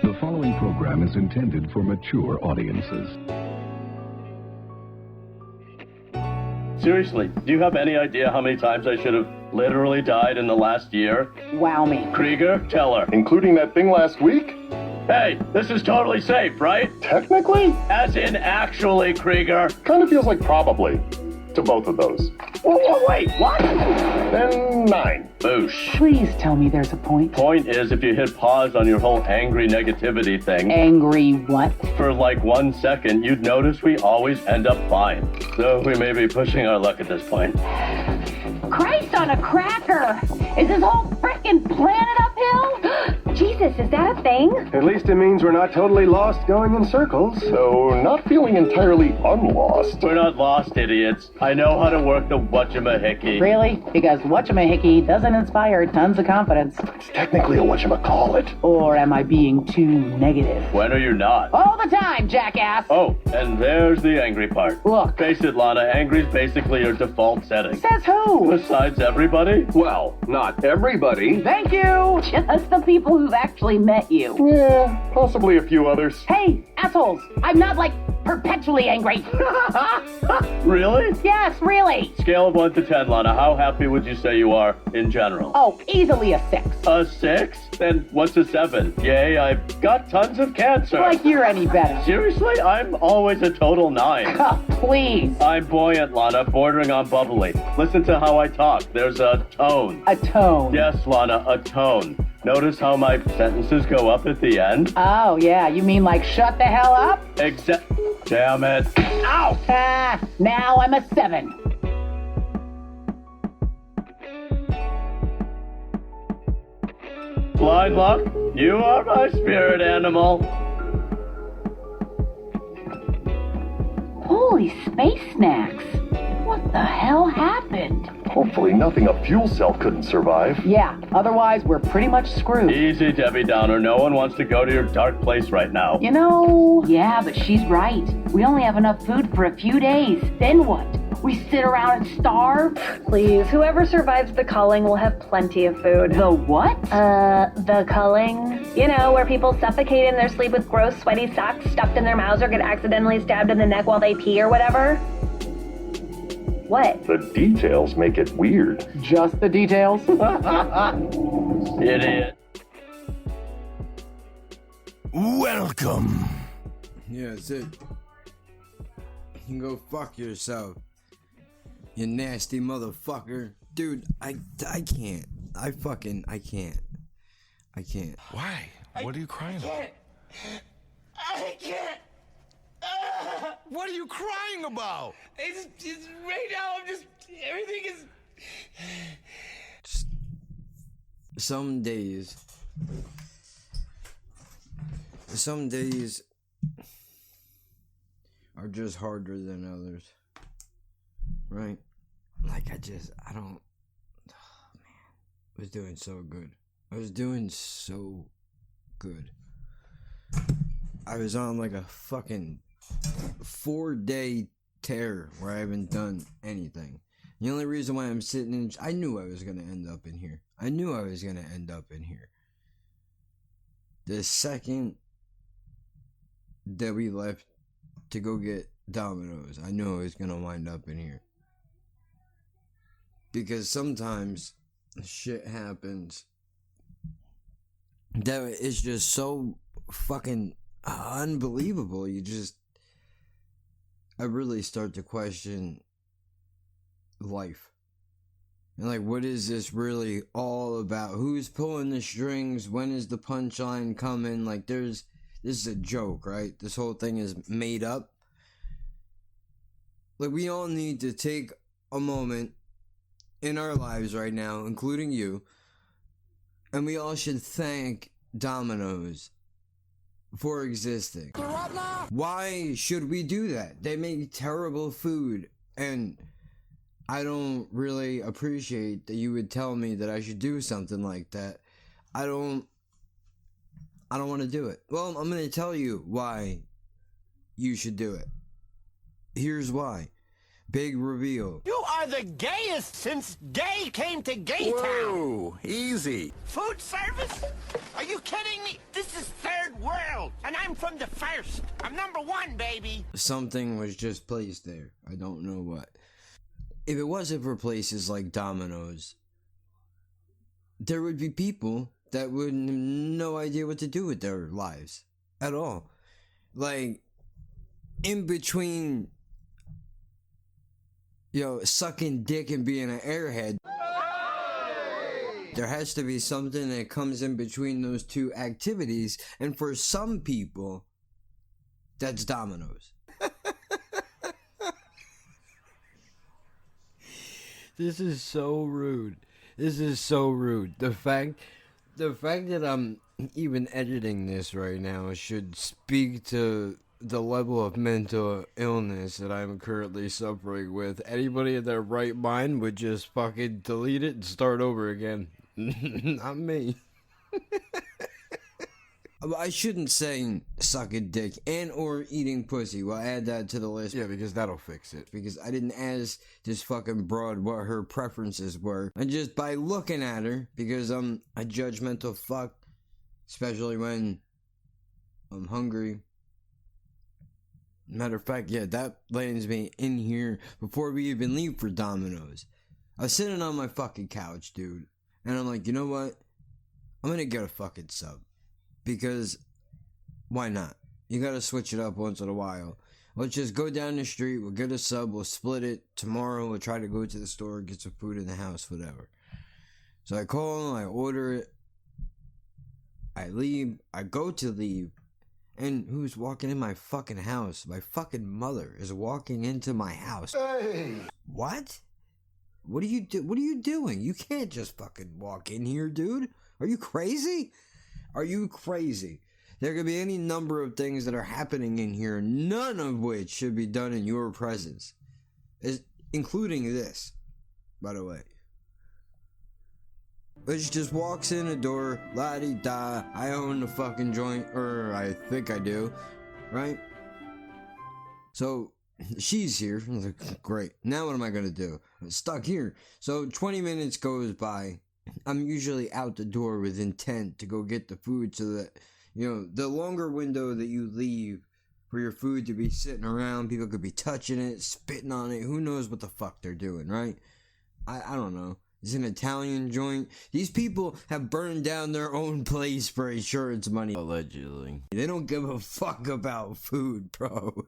The following program is intended for mature audiences. Seriously, do you have any idea how many times I should have literally died in the last year? Wow me. Krieger, tell her. Including that thing last week? Hey, this is totally safe, right? Technically? As in actually, Krieger. Kind of feels like probably. To both of those. Whoa, wait, what? Then 9. Boosh. Please tell me there's a point. Point is, if you hit pause on your whole angry negativity thing, Angry what? for like 1 second, you'd notice we always end up fine. So we may be pushing our luck at this point. Christ on a cracker! Is this whole frickin' planet uphill? Jesus, is that a thing? At least it means we're not totally lost going in circles. So, not feeling entirely unlost. We're not lost, idiots. I know how to work the whatchamahickey. Really? Because whatchamahickey doesn't inspire tons of confidence. It's technically a whatchamacallit. Or am I being too negative? When are you not? All the time, jackass! Oh, and there's the angry part. Look. Face it, Lana, angry's basically your default setting. Says who? Besides everybody? Well, not everybody. Thank you! Just the people who've actually met you. Yeah, possibly a few others. Hey, assholes! I'm not, like, perpetually angry. Really? Yes, really! Scale of 1 to 10, Lana, how happy would you say you are in general? Oh, easily a 6. A 6? Then what's a 7? Yay, I've got tons of cancer. Like you're any better. Seriously? I'm always a total 9. Oh, please. I'm buoyant, Lana, bordering on bubbly. Listen to how I talk. There's a tone. A tone. Yes, Lana, a tone. Notice how my sentences go up at the end? Oh, yeah, you mean like shut the hell up? Damn it. Ow! Ah, now I'm a 7. Blind luck, you are my spirit animal. Holy space snacks. What the hell happened? Hopefully nothing a fuel cell couldn't survive. Yeah, otherwise we're pretty much screwed. Easy, Debbie Downer. No one wants to go to your dark place right now. You know, yeah, but she's right. We only have enough food for a few days. Then what? We sit around and starve? Please, whoever survives the culling will have plenty of food. The what? The culling. You know, where people suffocate in their sleep with gross, sweaty socks stuffed in their mouths or get accidentally stabbed in the neck while they pee or whatever. What? The details make it weird. Just the details? Idiot. Welcome. Yeah, that's it. You can go fuck yourself. You nasty motherfucker. Dude, I can't. I can't. I can't. Why? What are you crying about? I can't. What are you crying about? It's right now, everything is... Some days are just harder than others. Right? Like I don't, oh man, I was doing so good. I was on like a fucking 4-day tear where I haven't done anything. The only reason why I'm sitting in, I knew I was going to end up in here. The second that we left to go get Dominos, I knew I was going to wind up in here. Because sometimes shit happens that is just so fucking unbelievable. I really start to question life. And like, what is this really all about? Who's pulling the strings? When is the punchline coming? Like, this is a joke, right? This whole thing is made up. Like, we all need to take a moment in our lives right now, including you, and we all should thank Domino's for existing. Why should we do that? They make terrible food, and I don't really appreciate that you would tell me that I should do something like that. I don't want to do it. Well, I'm going to tell you why you should do it. Here's why. Big reveal. You are the gayest since gay came to Gay Town. Whoa, easy. Food service? Are you kidding me? This is third world, and I'm from the first. I'm number one, baby. Something was just placed there. I don't know what. If it wasn't for places like Domino's, there would be people that would have no idea what to do with their lives at all. Like, in between, sucking dick and being an airhead, there has to be something that comes in between those two activities, and for some people, that's Domino's. This is so rude. This is so rude. The fact that I'm even editing this right now should speak to the level of mental illness that I'm currently suffering with. Anybody in their right mind would just fucking delete it and start over again. Not me. I shouldn't say sucking dick and or eating pussy. We'll add that to the list. Yeah, because that'll fix it. Because I didn't ask this fucking broad what her preferences were. And just by looking at her, because I'm a judgmental fuck, especially when I'm hungry. Matter of fact, yeah, that lands me in here before we even leave for Domino's. I was sitting on my fucking couch, dude. And I'm like, you know what? I'm gonna get a fucking sub. Because, why not? You gotta switch it up once in a while. Let's just go down the street, we'll get a sub, we'll split it. Tomorrow, we'll try to go to the store, get some food in the house, whatever. So I call, I order it. I leave, I go to leave. And who's walking in my fucking house? My fucking mother is walking into my house. Hey! What? What are you doing? You can't just fucking walk in here, dude. Are you crazy? Are you crazy? There could be any number of things that are happening in here, none of which should be done in your presence. Including this, by the way. But she just walks in the door, la-di-da, I own the fucking joint, or I think I do, right? So, she's here. I was like, great. Now what am I gonna do? I'm stuck here. So 20 minutes goes by. I'm usually out the door with intent to go get the food so that, the longer window that you leave for your food to be sitting around, people could be touching it, spitting on it, who knows what the fuck they're doing, right? I don't know. It's an Italian joint. These people have burned down their own place for insurance money. Allegedly. They don't give a fuck about food, bro.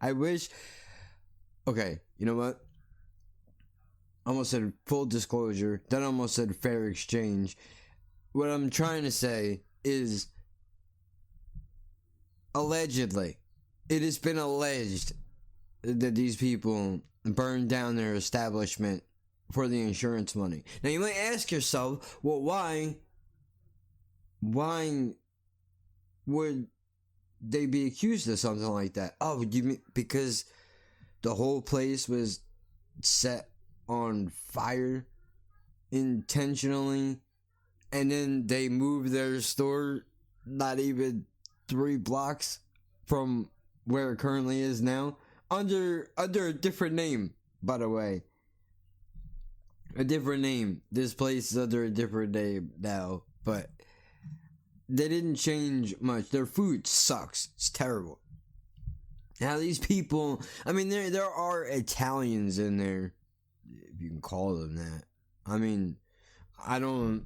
I wish... Okay, you know what? I almost said full disclosure. Then I almost said fair exchange. What I'm trying to say is... Allegedly. It has been alleged that these people burned down their establishment for the insurance money. Now you might ask yourself, well, why would they be accused of something like that? Oh, you mean because the whole place was set on fire intentionally, and then they moved their store not even 3 blocks from where it currently is now, under a different name, by the way. A different name. This place is under a different name now, but they didn't change much. Their food sucks. It's terrible. Now these people, I mean, there are Italians in there, if you can call them that. I mean, I don't.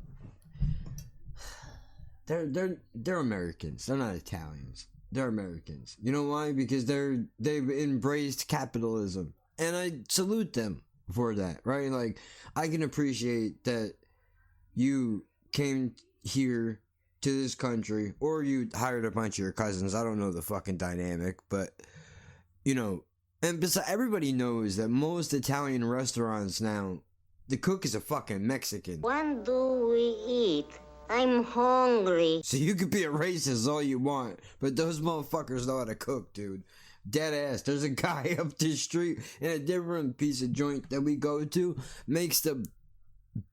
They're Americans. They're not Italians. They're Americans. You know why? Because they've embraced capitalism, and I salute them for that. Right? Like, I can appreciate that you came here to this country, or you hired a bunch of your cousins. I don't know the fucking dynamic, but and besides, everybody knows that most Italian restaurants now, the cook is a fucking Mexican. When do we eat? I'm hungry. So you could be a racist all you want, but those motherfuckers know how to cook, dude. Dead ass. There's a guy up the street in a different piece of joint that we go to, makes the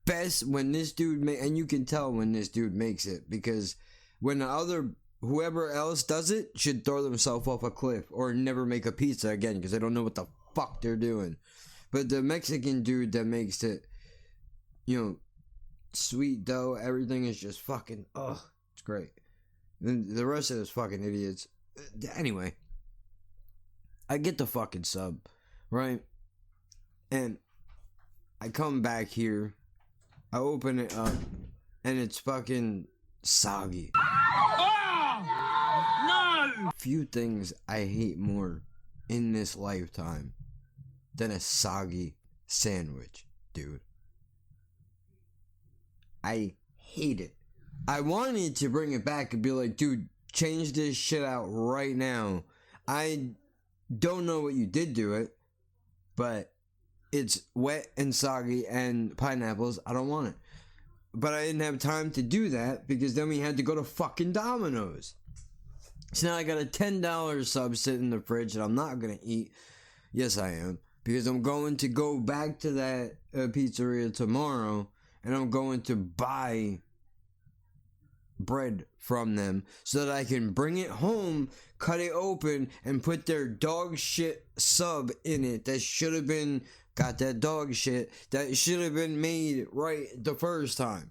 best when this dude and you can tell when this dude makes it, because when the other whoever else does it should throw themselves off a cliff or never make a pizza again because they don't know what the fuck they're doing. But the Mexican dude that makes it, sweet dough, everything is just fucking, it's great. The rest of those fucking idiots. Anyway, I get the fucking sub, right? And I come back here, I open it up, and it's fucking soggy. No! Few things I hate more in this lifetime than a soggy sandwich, dude. I hate it. I wanted to bring it back and be like, dude, change this shit out right now. I don't know what you did to it, but it's wet and soggy and pineapples. I don't want it. But I didn't have time to do that because then we had to go to fucking Dominos. So now I got a $10 sub sitting in the fridge that I'm not going to eat. Yes, I am. Because I'm going to go back to that pizzeria tomorrow and I'm going to buy bread from them so that I can bring it home, cut it open, and put their dog shit sub in it that should have been, got that dog shit, that should have been made right the first time.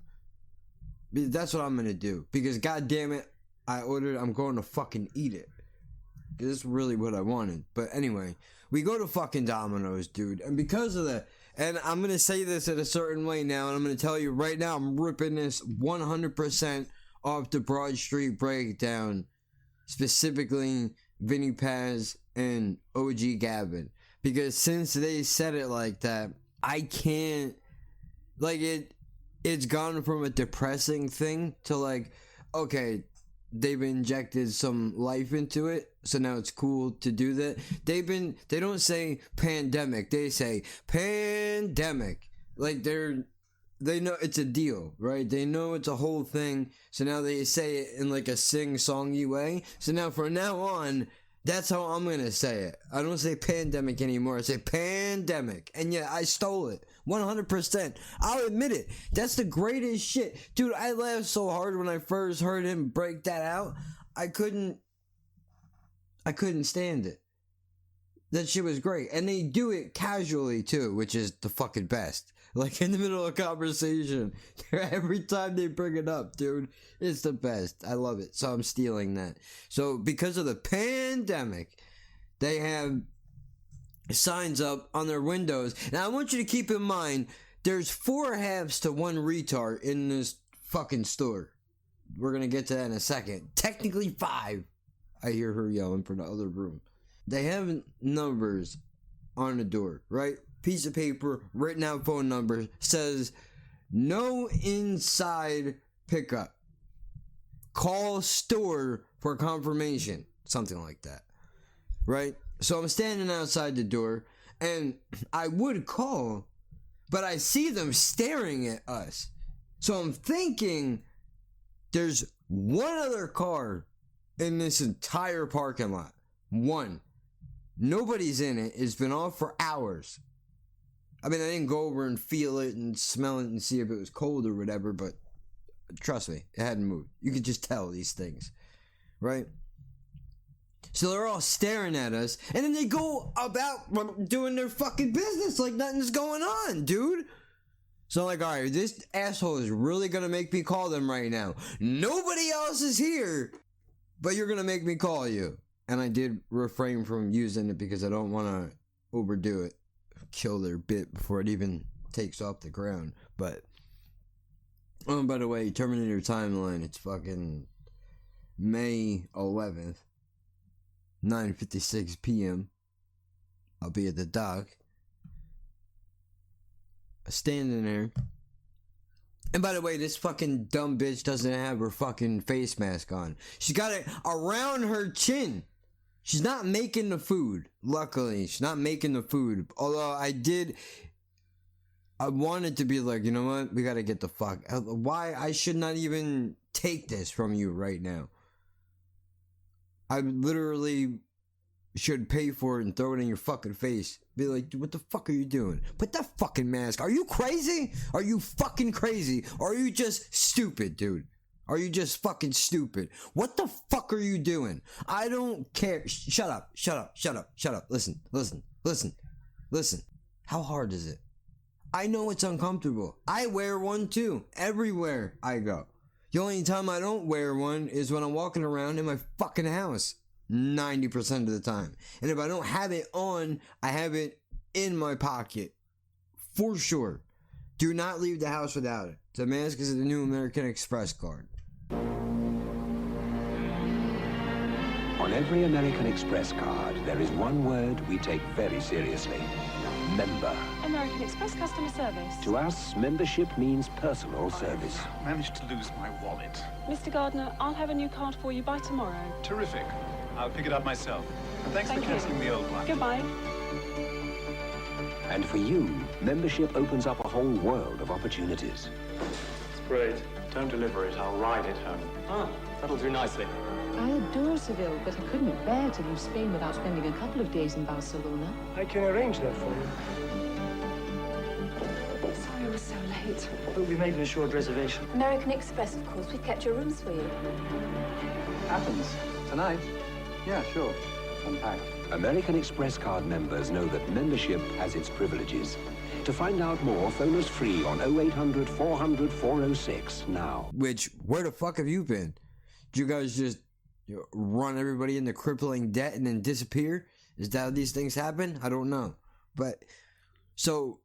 That's what I'm gonna do. Because goddamn it, I ordered, I'm going to fucking eat it. This is really what I wanted. But anyway, we go to fucking Domino's, dude. And because of that, and I'm gonna say this in a certain way now, and I'm gonna tell you right now, I'm ripping this 100% off the Broad Street Breakdown, specifically Vinny Paz and OG Gavin, because since they said it like that, I can't, like, it's gone from a depressing thing to like, okay, they've injected some life into it, so now it's cool to do that. They don't say pandemic, they say pandemic, like they know it's a deal, right? They know it's a whole thing, so now they say it in like a sing-songy way. So now from now on, that's how I'm gonna say it. I don't say pandemic anymore, I say pandemic. And yeah, I stole it, 100%. I'll admit it, that's the greatest shit. Dude, I laughed so hard when I first heard him break that out. I couldn't stand it. That shit was great. And they do it casually too, which is the fucking best. Like in the middle of a conversation, every time they bring it up, dude, it's the best. I love it. So I'm stealing that. So because of the pandemic, they have signs up on their windows. Now I want you to keep in mind, there's 4 halves to 1 retard in this fucking store. We're gonna get to that in a second. Technically 5. I hear her yelling from the other room. They have numbers on the door, right? Piece of paper, written out phone number, says no inside pickup. Call store for confirmation. Something like that. Right? So I'm standing outside the door, and I would call, but I see them staring at us. So I'm thinking there's one other car in this entire parking lot. One. Nobody's in it. It's been off for hours. I mean, I didn't go over and feel it and smell it and see if it was cold or whatever, but trust me, it hadn't moved. You could just tell these things, right? So they're all staring at us, and then they go about doing their fucking business like nothing's going on, dude. So I'm like, alright, this asshole is really gonna make me call them right now. Nobody else is here, but you're gonna make me call you. And I did refrain from using it because I don't want to overdo it. Kill their bit before it even takes off the ground. But, oh, by the way, Terminator timeline, it's fucking May 11th, 9:56 p.m. I'll be at the dock, standing there. And by the way, this fucking dumb bitch doesn't have her fucking face mask on. She's got it around her chin. She's not making the food. Luckily, she's not making the food. Although I wanted to be like, you know what? We gotta get the fuck out. Why? I should not even take this from you right now. I literally should pay for it and throw it in your fucking face. Be like, dude, what the fuck are you doing? Put that fucking mask. Are you crazy? Are you fucking crazy? Or are you just stupid, dude? Are you just fucking stupid? What the fuck are you doing? I don't care. Shut up. Listen. How hard is it? I know it's uncomfortable. I wear one too. Everywhere I go. The only time I don't wear one is when I'm walking around in my fucking house. 90% of the time. And if I don't have it on, I have it in my pocket. For sure. Do not leave the house without it. The mask is the new American Express card. On every American Express card, there is one word we take very seriously. Member. American Express customer service. To us, membership means personal service. I managed to lose my wallet. Mr. Gardner, I'll have a new card for you by tomorrow. Terrific. I'll pick it up myself. And thanks for cancelling the old one. Goodbye. And for you, membership opens up a whole world of opportunities. It's great. Don't deliver it. I'll ride it home. Ah, that'll do nicely. I adore Seville, but I couldn't bear to leave Spain without spending a couple of days in Barcelona. I can arrange that for you. Sorry I was so late. But we made an assured reservation. American Express, of course. We've kept your rooms for you. Athens. Tonight? Yeah, sure. Unpacked. American Express card members know that membership has its privileges. To find out more, phone us free on 0800 400 406 now. Which, where the fuck have you been? Did you guys just run everybody into crippling debt and then disappear? Is that how these things happen? I don't know. But, so,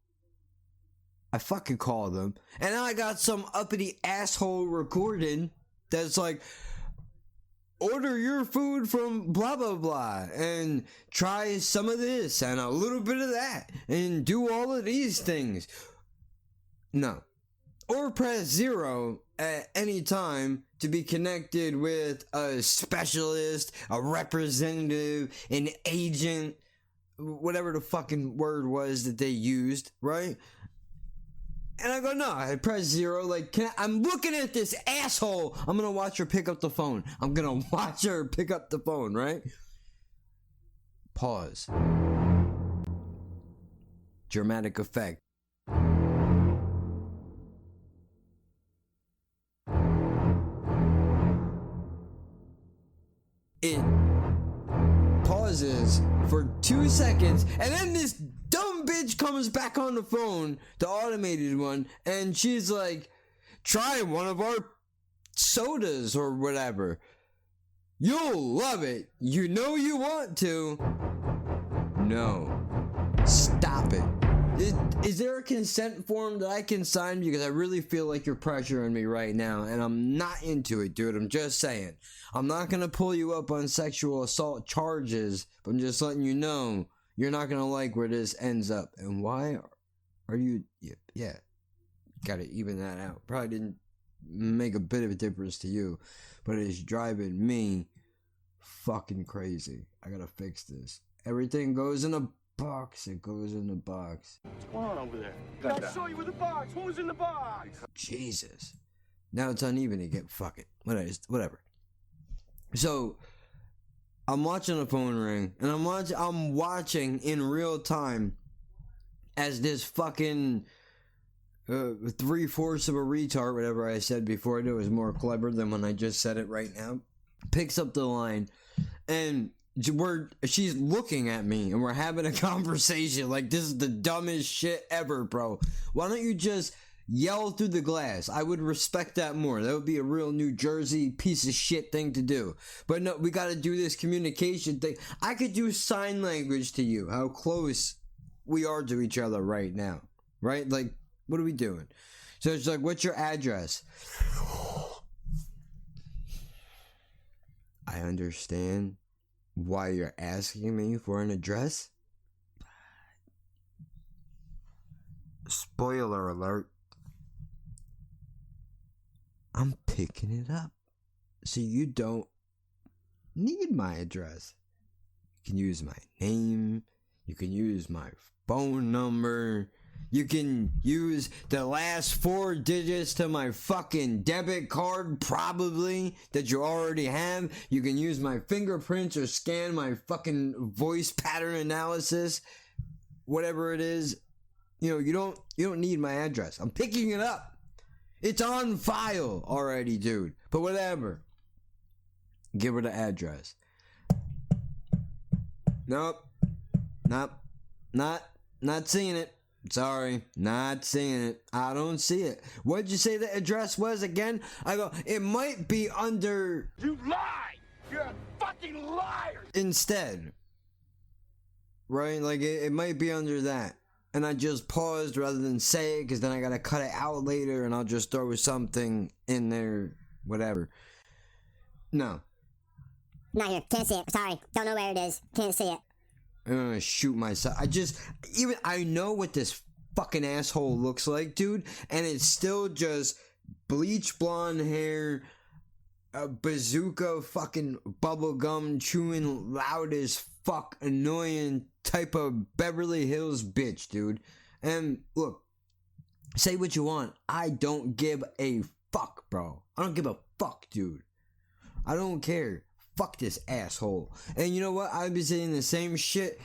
I fucking called them. And I got some uppity asshole recording that's like, order your food from blah blah blah and try some of this and a little bit of that and do all of these things. No. Or press 0 at any time to be connected with a specialist, a representative, an agent, whatever the fucking word was that they used, right? And I go, no, I press 0, like, I'm looking at this asshole. I'm gonna watch her pick up the phone. Right? Pause. Dramatic effect. It pauses for 2 seconds, and then this dumb bitch comes back on the phone, the automated one, and she's like, try one of our sodas or whatever. You'll love it. You know you want to. No. Stop it. Is there a consent form that I can sign? Because I really feel like you're pressuring me right now, and I'm not into it, dude. I'm just saying. I'm not gonna pull you up on sexual assault charges, but I'm just letting you know you're not gonna like where this ends up. And why are you? Yeah. Gotta even that out. Probably didn't make a bit of a difference to you, but it's driving me fucking crazy. I gotta fix this. Everything goes in a box. It goes in the box. What's going on over there? I saw you with the box. What was in the box? Jesus. Now it's uneven again. Fuck it. Whatever. So, I'm watching the phone ring, and I'm watching in real time as this fucking 3/4 of a retard, whatever I said before, I knew it was more clever than when I just said it right now, picks up the line, and she's looking at me, and we're having a conversation like this is the dumbest shit ever, bro. Why don't you just yell through the glass? I would respect that more. That would be a real New Jersey piece of shit thing to do. But no, we gotta do this communication thing. I could do sign language to you, how close we are to each other right now, right? Like, what are we doing? So it's like, what's your address? I understand why you're asking me for an address. Spoiler alert. I'm picking it up. So you don't need my address. You can use my name. You can use my phone number. You can use the last 4 digits to my fucking debit card, probably, that you already have. You can use my fingerprints or scan my fucking voice pattern analysis. Whatever it is. You know, you don't need my address. I'm picking it up. It's on file already, dude. But whatever. Give her the address. Nope. Not seeing it. Sorry, not seeing it. I don't see it. What'd you say the address was again? I go, it might be under... You lie! You're a fucking liar! Instead. Right? Like, it might be under that. And I just paused rather than say it, because then I gotta cut it out later, and I'll just throw something in there, whatever. No. Not here. Can't see it. Sorry. Don't know where it is. Can't see it. I'm gonna shoot myself. I know what this fucking asshole looks like, dude, and it's still just bleach blonde hair, a bazooka fucking bubblegum chewing loud as fuck, annoying type of Beverly Hills bitch, dude. And look, say what you want. I don't give a fuck, bro. I don't give a fuck, dude. I don't care. Fuck this asshole. And you know what? I'd be saying the same shit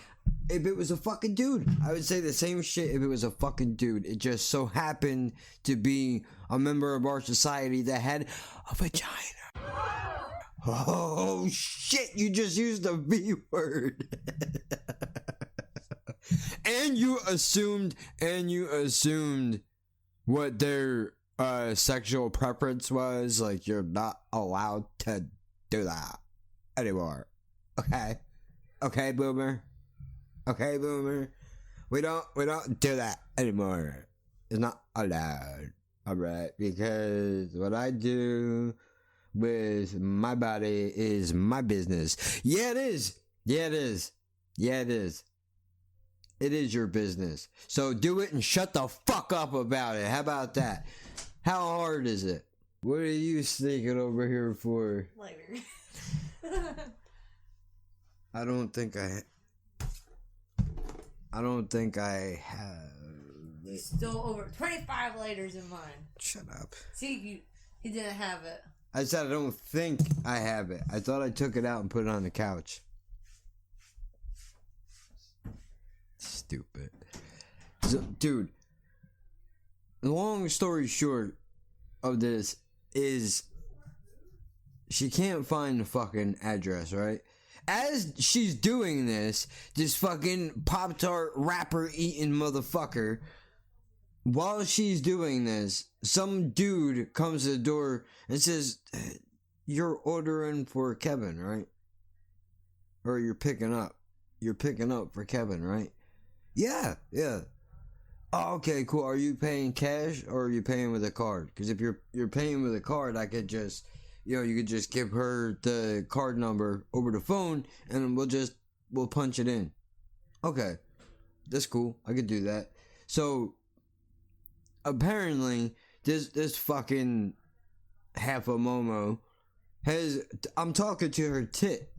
if it was a fucking dude. I would say the same shit if it was a fucking dude. It just so happened to be a member of our society that had a vagina. Oh shit, you just used the V word. And you assumed what their sexual preference was. Like, you're not allowed to do that anymore. Okay, boomer. We don't do that anymore. It's not allowed. Alright, because what I do with my body is my business. Yeah, it is. It is your business. So do it and shut the fuck up about it. How about that? How hard is it? What are you sneaking over here for? Later. I don't think I have. He's still over 25 lighters in mine. Shut up. See, he didn't have it. I said I don't think I have it. I thought I took it out and put it on the couch. Stupid. So, dude, the long story short of this is she can't find the fucking address, right? As she's doing this fucking Pop-Tart wrapper eating motherfucker, while she's doing this, some dude comes to the door and says, "You're ordering for Kevin, right? Or you're picking up for Kevin, right?" Yeah. Oh, okay, cool. Are you paying cash or are you paying with a card? Because if you're paying with a card, I could just, you could just give her the card number over the phone and we'll punch it in. Okay, that's cool. I could do that. So apparently this fucking half a Momo I'm talking to her tit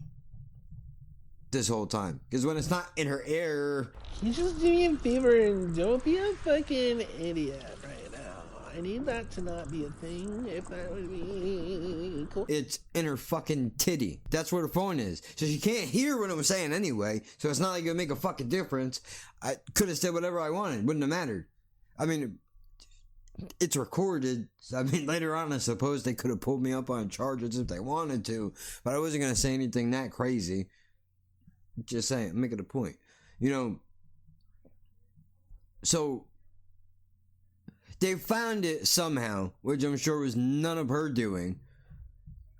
this whole time, because when it's not in her ear. Can you just do me a favor and don't be a fucking idiot right now? I need that to not be a thing, if that would be cool. It's in her fucking titty. That's where the phone is. So she can't hear what I'm saying anyway, so it's not like it'll make a fucking difference. I could have said whatever I wanted. Wouldn't have mattered. I mean, it's recorded. I mean, later on I suppose they could have pulled me up on charges if they wanted to, but I wasn't going to say anything that crazy. Just saying, making a point. So they found it somehow, which I'm sure was none of her doing.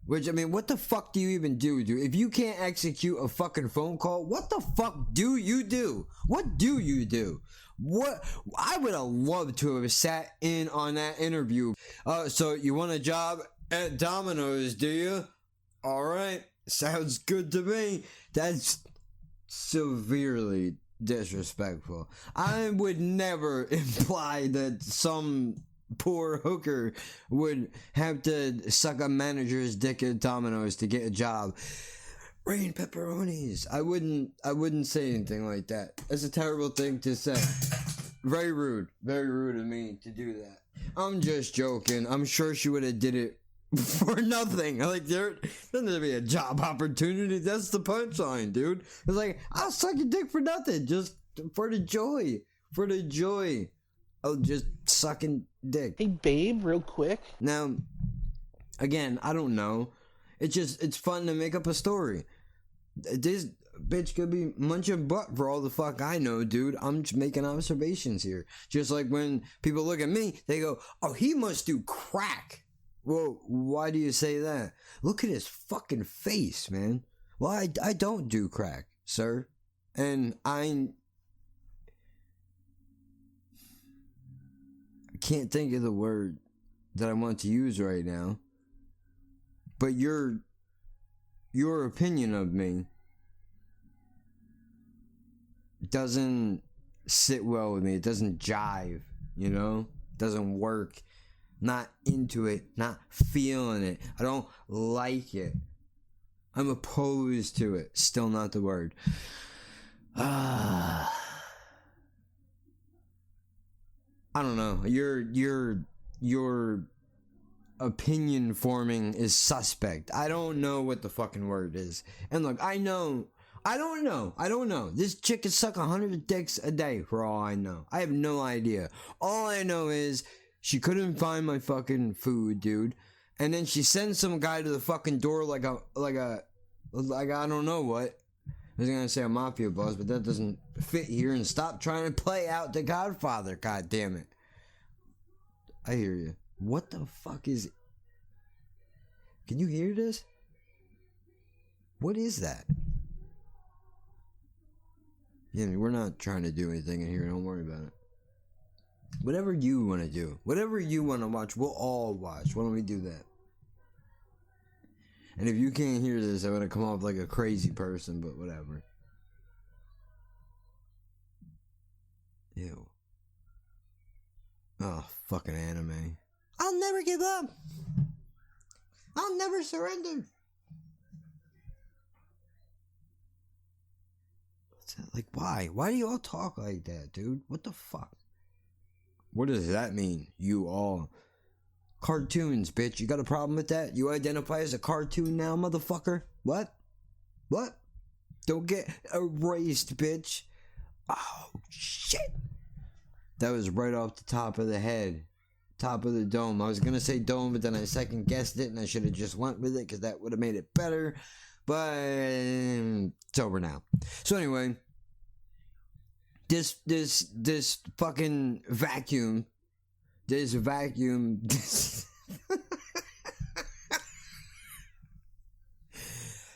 Which, I mean, what the fuck do you even do, dude? If you can't execute a fucking phone call, what the fuck do you do? What do you do? What? I would have loved to have sat in on that interview. So you want a job at Dominos, do you? Alright, sounds good to me. That's severely disrespectful. I would never imply that some poor hooker would have to suck a manager's dick at Domino's to get a job. Rain pepperonis. I wouldn't say anything like that. That's a terrible thing to say. Very rude of me to do that. I'm just joking. I'm sure she would have did it for nothing. Like, there's gonna be a job opportunity. That's the punchline, dude. It's like, I'll suck your dick for nothing, just for the joy just sucking dick. Hey, babe, real quick. Now, again, I don't know. It's fun to make up a story. This bitch could be munching butt for all the fuck I know, dude. I'm just making observations here. Just like when people look at me, they go, oh, he must do crack. Well, why do you say that? Look at his fucking face, man. Well, I don't do crack, sir. And I can't think of the word that I want to use right now. But your opinion of me doesn't sit well with me. It doesn't jive, you know? It doesn't work. Not into it. Not feeling it. I don't like it. I'm opposed to it. Still not the word. I don't know. Your opinion forming is suspect. I don't know what the fucking word is. And look, I don't know. This chick can suck 100 dicks a day for all I know. I have no idea. All I know is she couldn't find my fucking food, dude. And then she sends some guy to the fucking door like I don't know what. I was gonna say a mafia boss, but that doesn't fit here. And stop trying to play out the Godfather, god damn it. I hear you. What the fuck is it? Can you hear this? What is that? Yeah, we're not trying to do anything in here. Don't worry about it. Whatever you want to do. Whatever you want to watch, we'll all watch. Why don't we do that? And if you can't hear this, I'm going to come off like a crazy person, but whatever. Ew. Oh, fucking anime. I'll never give up. I'll never surrender. What's that? Like, why? Why do you all talk like that, dude? What the fuck? What does that mean? You all. Cartoons, bitch. You got a problem with that? You identify as a cartoon now, motherfucker? What? What? Don't get erased, bitch. Oh, shit. That was right off the top of the head. Top of the dome. I was going to say dome, but then I second guessed it, and I should have just went with it, because that would have made it better. But it's over now. So anyway, this fucking vacuum. This vacuum.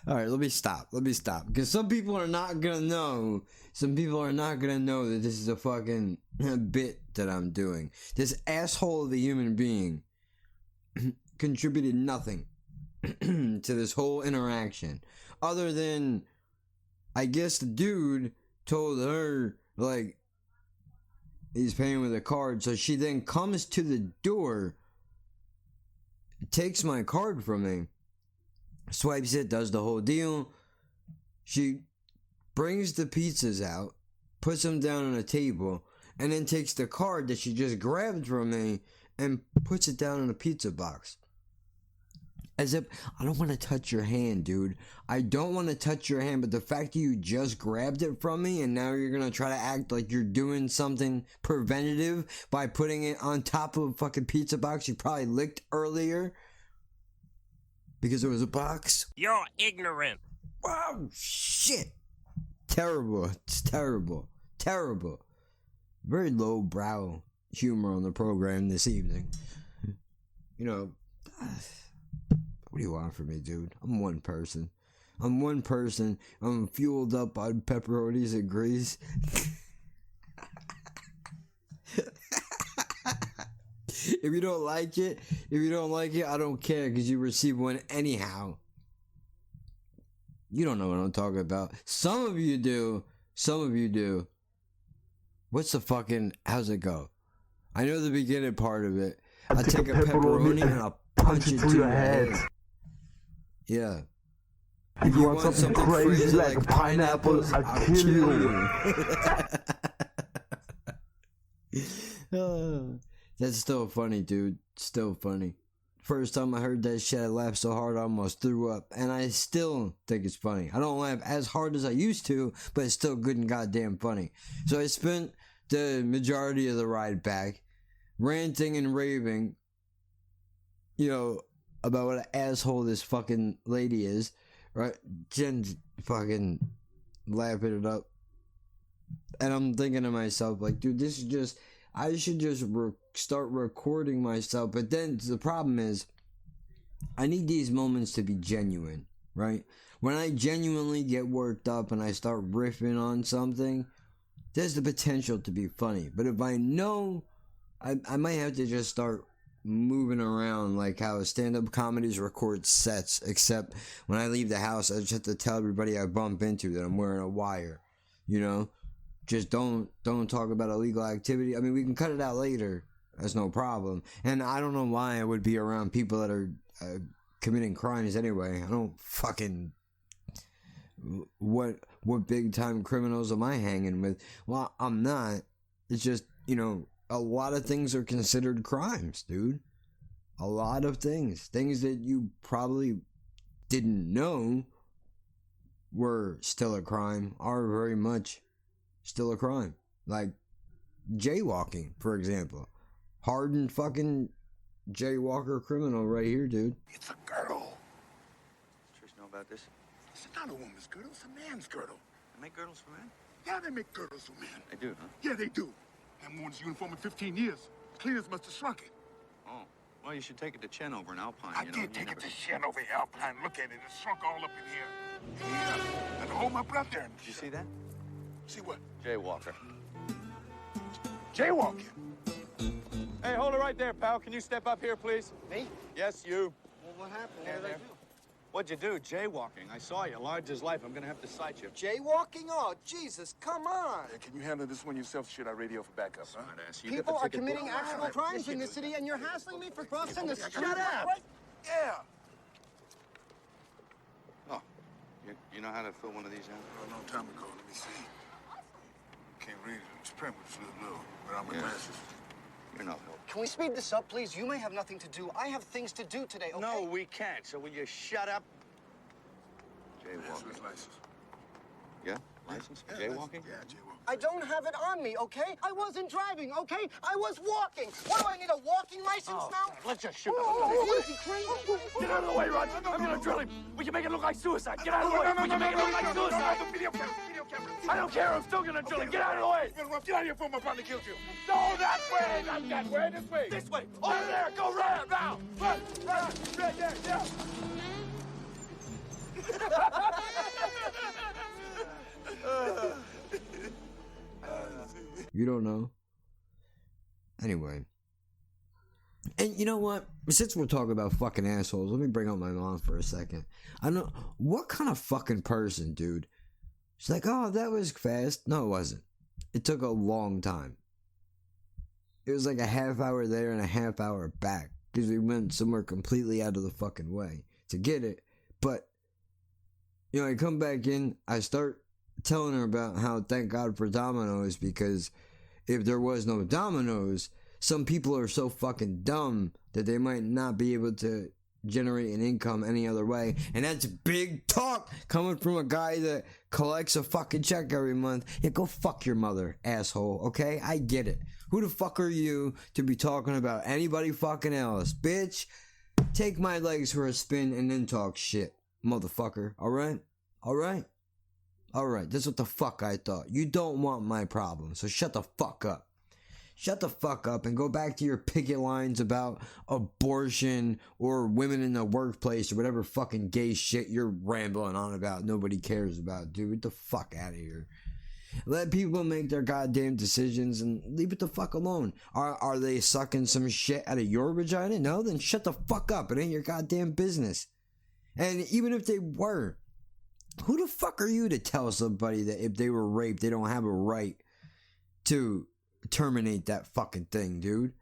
Alright, let me stop. Because some people are not gonna know. Some people are not gonna know that this is a fucking bit that I'm doing. This asshole of a human being contributed nothing to this whole interaction. Other than, I guess the dude told her, like, he's paying with a card. So she then comes to the door, takes my card from me, swipes it, does the whole deal. She brings the pizzas out, puts them down on a table, and then takes the card that she just grabbed from me and puts it down in a pizza box. As if, I don't want to touch your hand, dude. I don't want to touch your hand, but the fact that you just grabbed it from me and now you're going to try to act like you're doing something preventative by putting it on top of a fucking pizza box you probably licked earlier because it was a box. You're ignorant. Wow, shit. Terrible. It's terrible. Terrible. Very lowbrow humor on the program this evening. You know, what do you want from me, dude? I'm one person. I'm fueled up on pepperonis and grease. If you don't like it, I don't care, because you receive one anyhow. You don't know what I'm talking about. Some of you do. What's the fucking, how's it go? I know the beginning part of it. I take a pepperoni and I'll punch it through your head. Yeah. If you want something crazy like pineapples, I'll kill you. That's still funny, dude. Still funny. First time I heard that shit, I laughed so hard I almost threw up. And I still think it's funny. I don't laugh as hard as I used to, but it's still good and goddamn funny. So I spent the majority of the ride back, ranting and raving, you know, about what an asshole this fucking lady is, right? Jen's fucking laughing it up. And I'm thinking to myself, like, dude, this is just, I should just start recording myself. But then the problem is, I need these moments to be genuine, right? When I genuinely get worked up and I start riffing on something, there's the potential to be funny. But if I know, I might have to just start moving around like how stand-up comedies record sets, except when I leave the house, I just have to tell everybody I bump into that I'm wearing a wire, you know? Just don't talk about illegal activity. I mean, we can cut it out later. That's no problem. And I don't know why I would be around people that are committing crimes anyway. I don't fucking... What big time criminals am I hanging with? Well, I'm not. It's just, you know, a lot of things are considered crimes, dude. A lot of things. Things that you probably didn't know were still a crime are very much still a crime. Like jaywalking, for example. Hardened fucking jaywalker criminal right here, dude. It's a girdle. Trish know about this? It's not a woman's girdle, it's a man's girdle. They make girdles for men? Yeah, they make girdles for men. They do, huh? Yeah, they do. Haven't worn this uniform in 15 years. Cleaners must have shrunk it. Oh, well, you should take it to Chen over in Alpine. I did take it to Shen over here, Alpine. Look at it, it's shrunk all up in here. Yeah, I had to hold my breath there. Did you see that? See what? Jaywalker. Jaywalking. Hey, hold it right there, pal. Can you step up here, please? Me? Yes, you. Well, what happened? What did I do? What'd you do? Jaywalking. I saw you. Large as life. I'm gonna have to cite you. Jaywalking? Oh, Jesus, come on. Hey, can you handle this one yourself? Should I radio for backup, huh? Smartass. People are committing actual crimes in this city, and you're hassling me for crossing the street. Shut up! Right? Yeah. Oh, you know how to fill one of these out? A long time ago. Let me see. Can't read it. It's print with a little, but I'm glasses. You're no help. Can we speed this up, please? You may have nothing to do. I have things to do today, okay? No, we can't. So will you shut up? Jaywalking. License. Yeah? License? Yeah, Jaywalking? Yeah, jaywalking. I don't have it on me, okay? I wasn't driving, okay? I was walking. What do I need, a walking license now? Let's just shoot him. What is he, crazy? Get out of the way, Rod. I'm gonna drill him. We can make it look like suicide. Get out of the way. We can make it look like suicide. Video camera. I don't care. I'm still gonna drill him. Get out of the way. Get out of here before my partner kills you. No, that way. Not that way. This way. This way. Over there. Go right now. Right there. Yeah. You don't know. Anyway. And you know what? Since we're talking about fucking assholes, let me bring up my mom for a second. I know, what kind of fucking person, dude? She's like, oh, that was fast. No, it wasn't. It took a long time. It was like a half hour there and a half hour back. Because we went somewhere completely out of the fucking way to get it. But, you know, I come back in, I start telling her about how thank God for Dominos, because if there was no Dominos, some people are so fucking dumb that they might not be able to generate an income any other way. And that's big talk coming from a guy that collects a fucking check every month. Yeah, go fuck your mother, asshole, okay? I get it. Who the fuck are you to be talking about anybody fucking else? Bitch, take my legs for a spin and then talk shit, motherfucker, alright? Alright? Alright, that's what the fuck I thought. You don't want my problem, so shut the fuck up. Shut the fuck up and go back to your picket lines about abortion or women in the workplace or whatever fucking gay shit you're rambling on about nobody cares about, dude. Get the fuck out of here. Let people make their goddamn decisions and leave it the fuck alone. Are they sucking some shit out of your vagina? No? Then shut the fuck up. It ain't your goddamn business. And even if they were, who the fuck are you to tell somebody that if they were raped, they don't have a right to terminate that fucking thing, dude?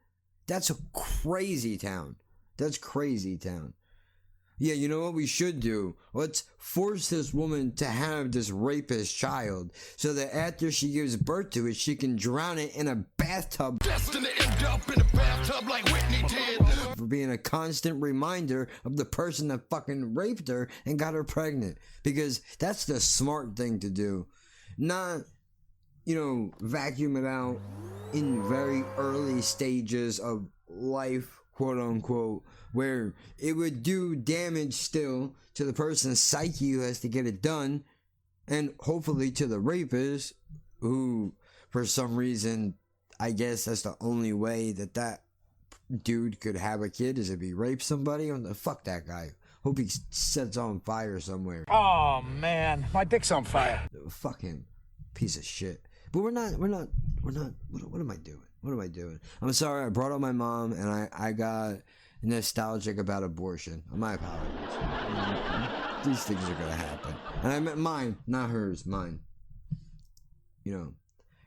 That's a crazy town. That's crazy town. Yeah, you know what we should do? Let's force this woman to have this rapist child so that after she gives birth to it, she can drown it in a bathtub. Destined to end up in a bathtub like Whitney did. For being a constant reminder of the person that fucking raped her and got her pregnant. Because that's the smart thing to do. Not vacuum it out in very early stages of life, quote unquote, where it would do damage still to the person's psyche who has to get it done, and hopefully to the rapist who, for some reason, I guess that's the only way that dude could have a kid, is if he rapes somebody. Fuck that guy. Hope he sets on fire somewhere. Oh man, my dick's on fire. Fuck him. Piece of shit. But we're not, what am I doing? I'm sorry, I brought up my mom, and I got nostalgic about abortion. My apologies. These things are gonna happen. And I meant mine, not hers, mine.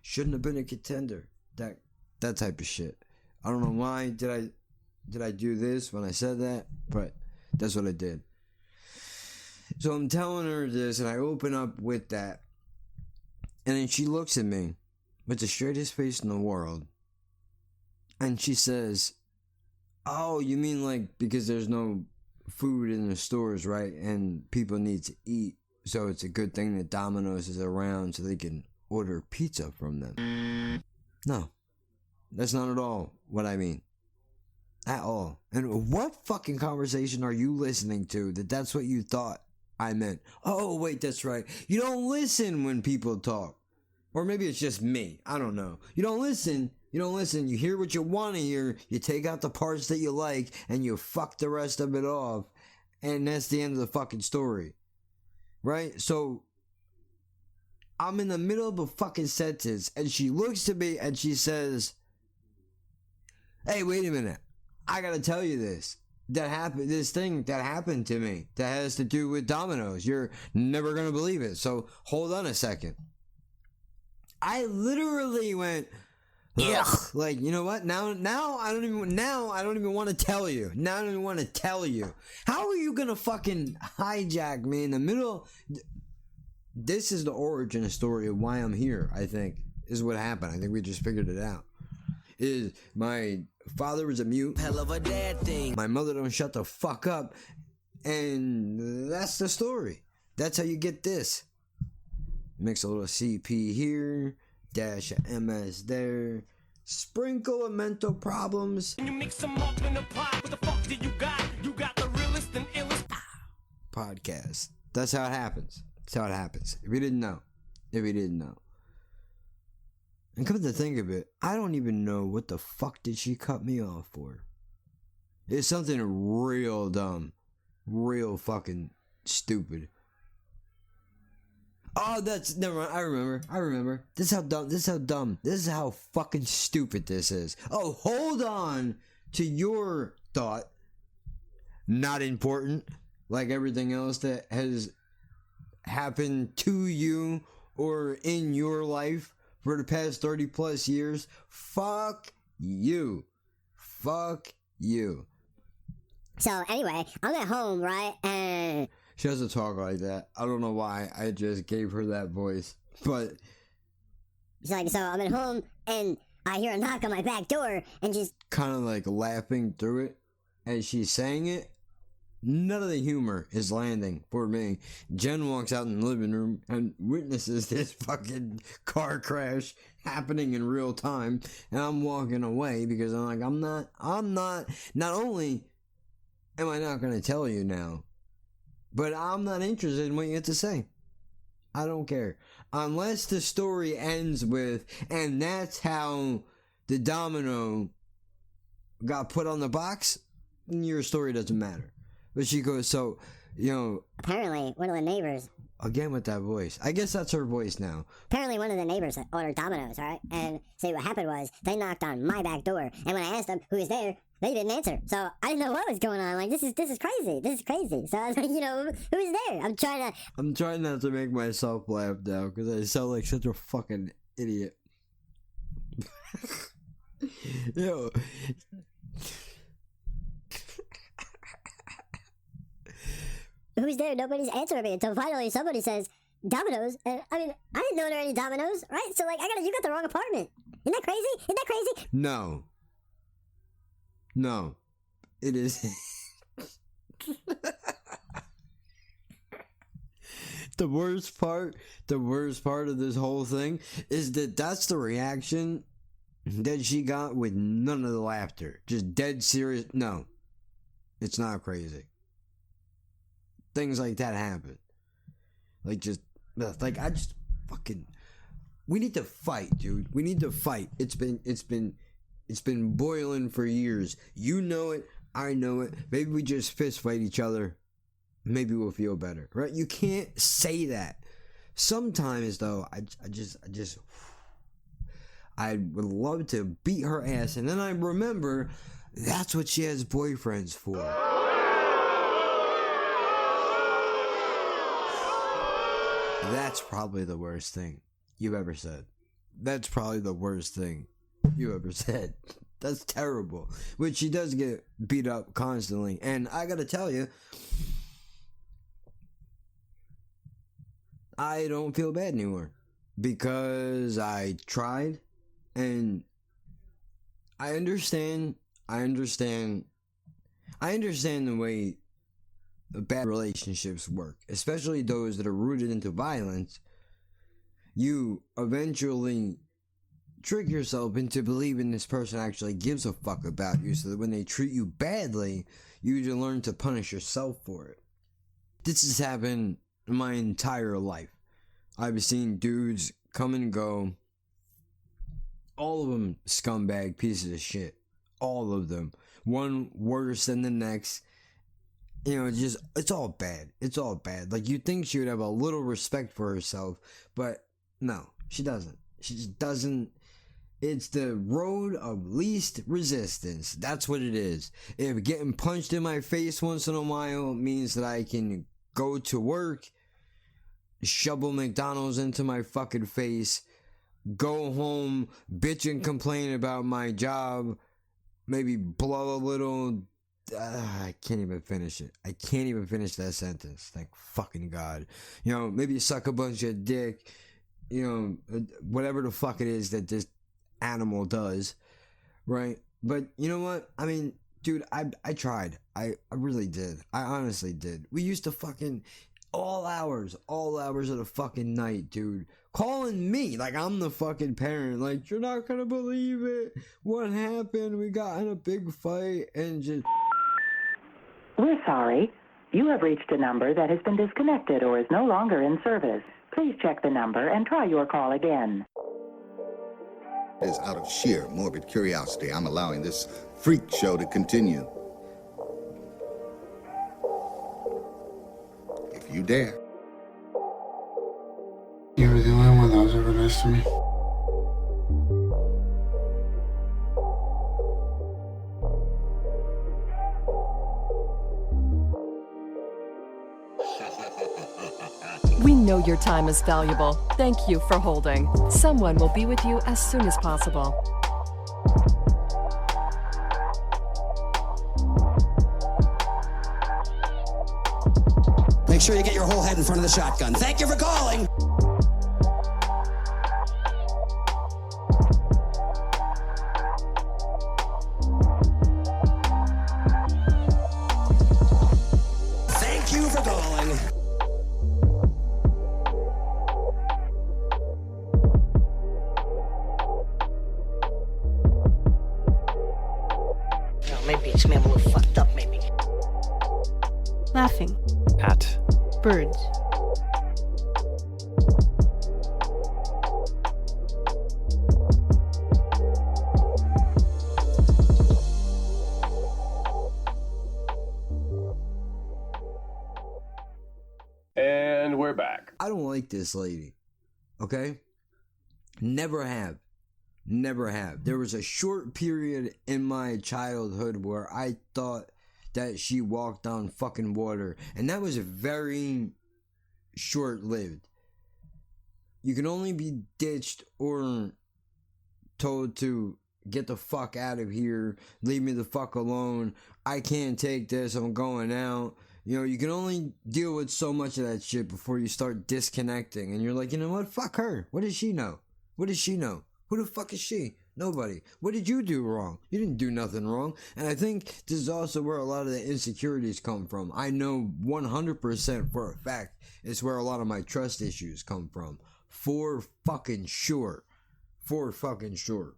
Shouldn't have been a contender. That type of shit. I don't know why did I do this when I said that, but that's what I did. So I'm telling her this, and I open up with that. And then she looks at me with the straightest face in the world. And she says, "Oh, you mean like because there's no food in the stores, right? And people need to eat. So it's a good thing that Domino's is around so they can order pizza from them." No. That's not at all what I mean. At all. And what fucking conversation are you listening to that's what you thought I meant? Oh, wait, that's right. You don't listen when people talk. Or maybe it's just me. I don't know. You don't listen. You hear what you want to hear. You take out the parts that you like, and you fuck the rest of it off. And that's the end of the fucking story. Right? So, I'm in the middle of a fucking sentence, and she looks to me and she says, "Hey, wait a minute. I gotta tell you this. This thing that happened to me that has to do with Domino's. You're never gonna believe it. So hold on a second." I literally went, ugh. Like, you know what? Now I don't even want to tell you. Now I don't even want to tell you. How are you gonna fucking hijack me in the middle? This is the origin story of why I'm here, I think, is what happened. I think we just figured it out. Is my father was a mute. Hell of a dad thing. My mother don't shut the fuck up. And that's the story. That's how you get this. Mix a little CP here. Dash of MS there. Sprinkle of mental problems. You mix them up in a pot. What the fuck do you got? You got the realest and illest podcast. That's how it happens. That's how it happens. If you didn't know. And come to think of it, I don't even know what the fuck did she cut me off for. It's something real dumb. Real fucking stupid. Oh, never mind. I remember. This is how dumb. This is how fucking stupid this is. Oh, hold on to your thought. Not important. Like everything else that has happened to you or in your life for the past 30 plus years. Fuck you. So anyway, I'm at home, right? And she doesn't talk like that. I don't know why. I just gave her that voice. But she's like, so I'm at home and I hear a knock on my back door, and she's kind of like laughing through it as she's saying it. None of the humor is landing for me. Jen walks out in the living room and witnesses this fucking car crash happening in real time. And I'm walking away because I'm like, not only am I not going to tell you now, but I'm not interested in what you have to say. I don't care. Unless the story ends with, and that's how the domino got put on the box, your story doesn't matter. But she goes, so, apparently one of the neighbors. Again with that voice. I guess that's her voice now. Apparently one of the neighbors ordered Domino's, right? And see, what happened was, they knocked on my back door. And when I asked them who was there, they didn't answer. So I didn't know what was going on. Like, this is crazy. This is crazy. So I was like, who's there? I'm trying not to make myself laugh now, because I sound like such a fucking idiot. Who's there? Nobody's answering me until finally somebody says, Domino's. And I mean, I didn't know there were any Domino's, right? So like, you got the wrong apartment. Isn't that crazy? No. It is. the worst part of this whole thing is that that's the reaction that she got with none of the laughter. Just dead serious. No, it's not crazy. Things like that happen. I just fucking. We need to fight, dude. We need to fight. It's been boiling for years. You know it. I know it. Maybe we just fist fight each other. Maybe we'll feel better, right? You can't say that. Sometimes though, I would love to beat her ass, and then I remember that's what she has boyfriends for. That's probably the worst thing you've ever said. That's probably the worst thing you ever said. That's terrible. Which she does get beat up constantly. And I gotta tell you, I don't feel bad anymore. Because I tried, and I understand the way bad relationships work, especially those that are rooted into violence. You eventually trick yourself into believing this person actually gives a fuck about you, so that when they treat you badly, you just learn to punish yourself for it. This has happened my entire life. I've seen dudes come and go. All of them scumbag pieces of shit. All of them. One worse than the next. You know, it's all bad. It's all bad. Like, you'd think she would have a little respect for herself, but no, she doesn't. She just doesn't. It's the road of least resistance. That's what it is. If getting punched in my face once in a while means that I can go to work, shovel McDonald's into my fucking face, go home, bitch and complain about my job, maybe blow a little. I can't even finish it. I can't even finish that sentence. Thank fucking God. You know, maybe suck a bunch of dick. You know, whatever the fuck it is that this animal does, right? But you know what? I mean, dude, I tried. I really did. I honestly did. We used to fucking all hours of the fucking night, dude, calling me like I'm the fucking parent. Like, you're not gonna believe it. What happened? We got in a big fight and just. We're sorry. You have reached a number that has been disconnected or is no longer in service. Please check the number and try your call again. It is out of sheer morbid curiosity I'm allowing this freak show to continue. If you dare. You were the only one that was ever nice to me. We know your time is valuable. Thank you for holding. Someone will be with you as soon as possible. Make sure you get your whole head in front of the shotgun. Thank you for calling. Thank you for calling. Maybe it's me, I'm a little fucked up, maybe. Laughing. At. Birds. And we're back. I don't like this lady. Okay? Never have. Never have. There was a short period in my childhood where I thought that she walked on fucking water, and that was very short-lived. You can only be ditched or told to get the fuck out of here, leave me the fuck alone, I can't take this, I'm going out. You know, you can only deal with so much of that shit before you start disconnecting, and you're like, you know what, fuck her. What does she know? What does she know? Who the fuck is she? Nobody. What did you do wrong? You didn't do nothing wrong. And I think this is also where a lot of the insecurities come from. I know 100% for a fact it's where a lot of my trust issues come from. For fucking sure. For fucking sure.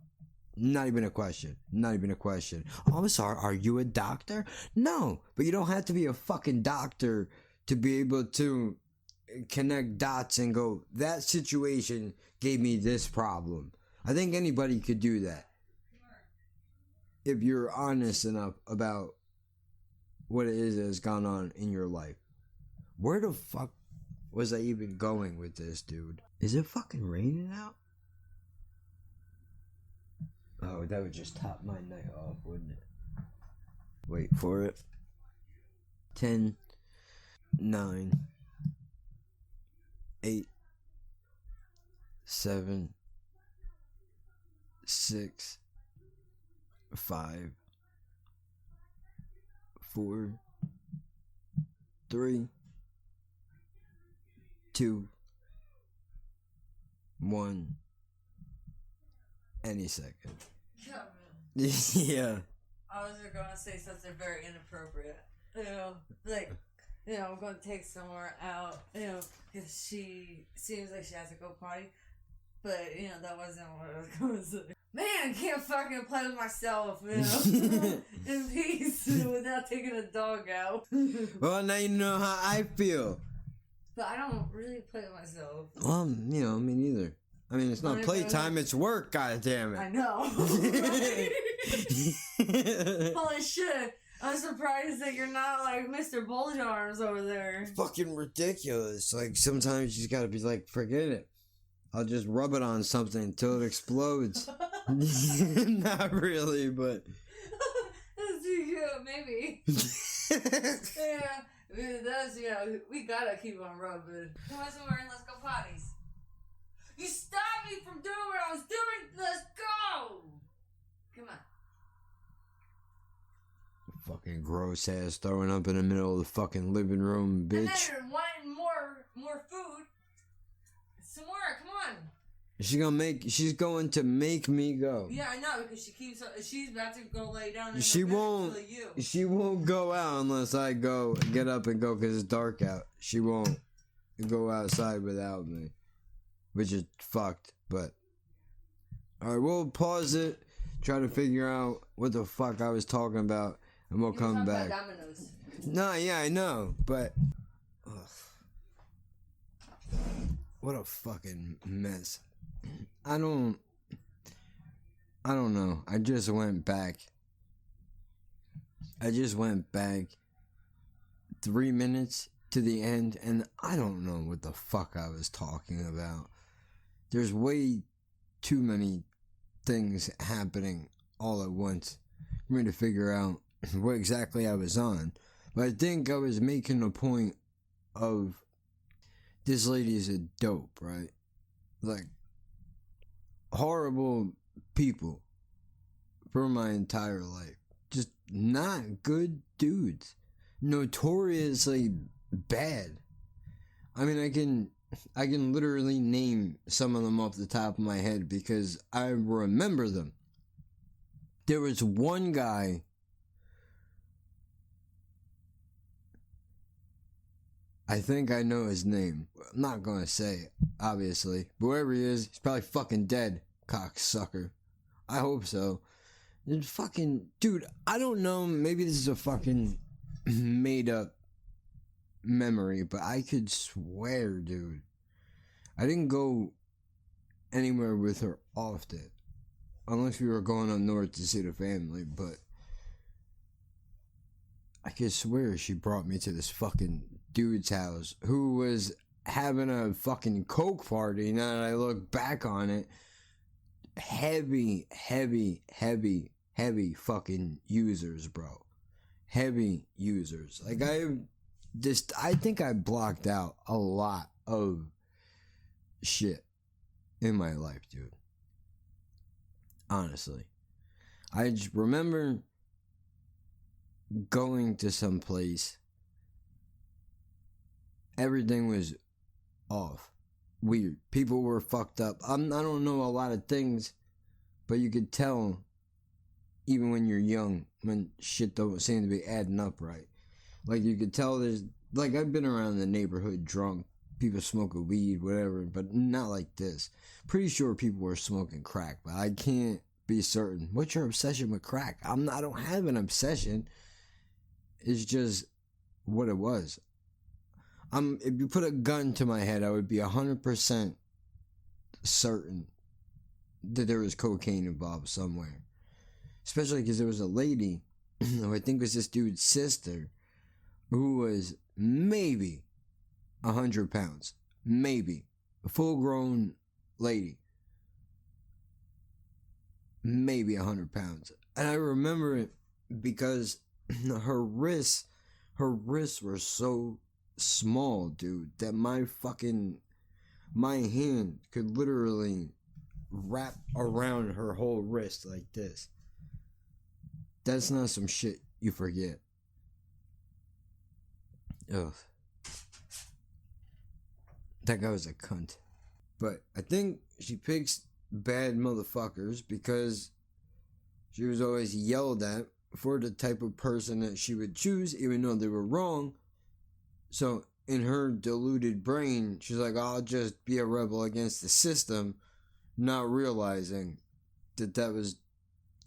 Not even a question. Not even a question. Oh, I'm sorry. Are you a doctor? No. But you don't have to be a fucking doctor to be able to connect dots and go, that situation gave me this problem. I think anybody could do that. If you're honest enough about what it is that has gone on in your life. Where the fuck was I even going with this, dude? Is it fucking raining out? Oh, that would just top my night off, wouldn't it? Wait for it. 10, 9, 8, 7, 6, 5, 4, 3, 2, 1. Any second. Yeah. I was gonna say something very inappropriate. I'm gonna take somewhere out, because she seems like she has to go potty. But, that wasn't what I was gonna say. Man, I can't fucking play with myself, in peace without taking a dog out. Well, now you know how I feel. But I don't really play with myself. Well, me neither. I mean, it's not playtime, it's work, goddammit. I know. Holy shit. I'm surprised that you're not like Mr. Bulge Arms over there. Fucking ridiculous. Like, sometimes you just gotta be like, forget it. I'll just rub it on something until it explodes. Not really, but... Yeah, maybe. Yeah, we gotta keep on rubbing. Come on somewhere and let's go potties. You stopped me from doing what I was doing. Let's go. Come on. Fucking gross ass throwing up in the middle of the fucking living room, bitch. And then you're wanting more food. Some more, come on. She's going to make me go. Yeah, I know, because she's about to go lay down in She the bed won't. until you. She won't go out unless I get up and go because it's dark out. She won't go outside without me, which is fucked. But all right, we'll pause it, try to figure out what the fuck I was talking about, and we'll come back. About Dominos. No, yeah, I know, but what a fucking mess. I don't know. I just went back 3 minutes to the end, and I don't know what the fuck I was talking about. There's way too many things happening all at once for me to figure out what exactly I was on. But I think I was making a point of this lady is a dope, right? Like, horrible people for my entire life. Just not good dudes. Notoriously bad. I mean, I can literally name some of them off the top of my head because I remember them. There was one guy. I think I know his name. I'm not gonna say it, obviously. But wherever he is, he's probably fucking dead, cocksucker. I hope so. It's fucking... Dude, I don't know, maybe this is a fucking made up memory, but I could swear, dude, I didn't go anywhere with her often. Unless we were going up north to see the family, but I could swear she brought me to this fucking dude's house who was having a fucking coke party. Now that I look back on it, heavy fucking users, bro. Heavy users. Like, I think I blocked out a lot of shit in my life, dude. Honestly. I just remember going to some place. Everything was off. Weird. People were fucked up. I don't know a lot of things But you could tell, even when you're young, when shit don't seem to be adding up right. Like, you could tell there's... Like, I've been around the neighborhood drunk, people smoking weed, whatever, but not like this. Pretty sure people were smoking crack, but I can't be certain. What's your obsession with crack? I don't have an obsession. It's just what it was. If you put a gun to my head, I would be 100% certain that there was cocaine involved somewhere. Especially because there was a lady, who I think was this dude's sister, who was maybe 100 pounds. Maybe. A full-grown lady. Maybe 100 pounds. And I remember it because her wrists were so small, dude, that my hand could literally wrap around her whole wrist like this. That's not some shit you forget. Ugh. That guy was a cunt. But I think she picks bad motherfuckers because she was always yelled at for the type of person that she would choose, even though they were wrong. So in her deluded brain, she's like, I'll just be a rebel against the system, not realizing that was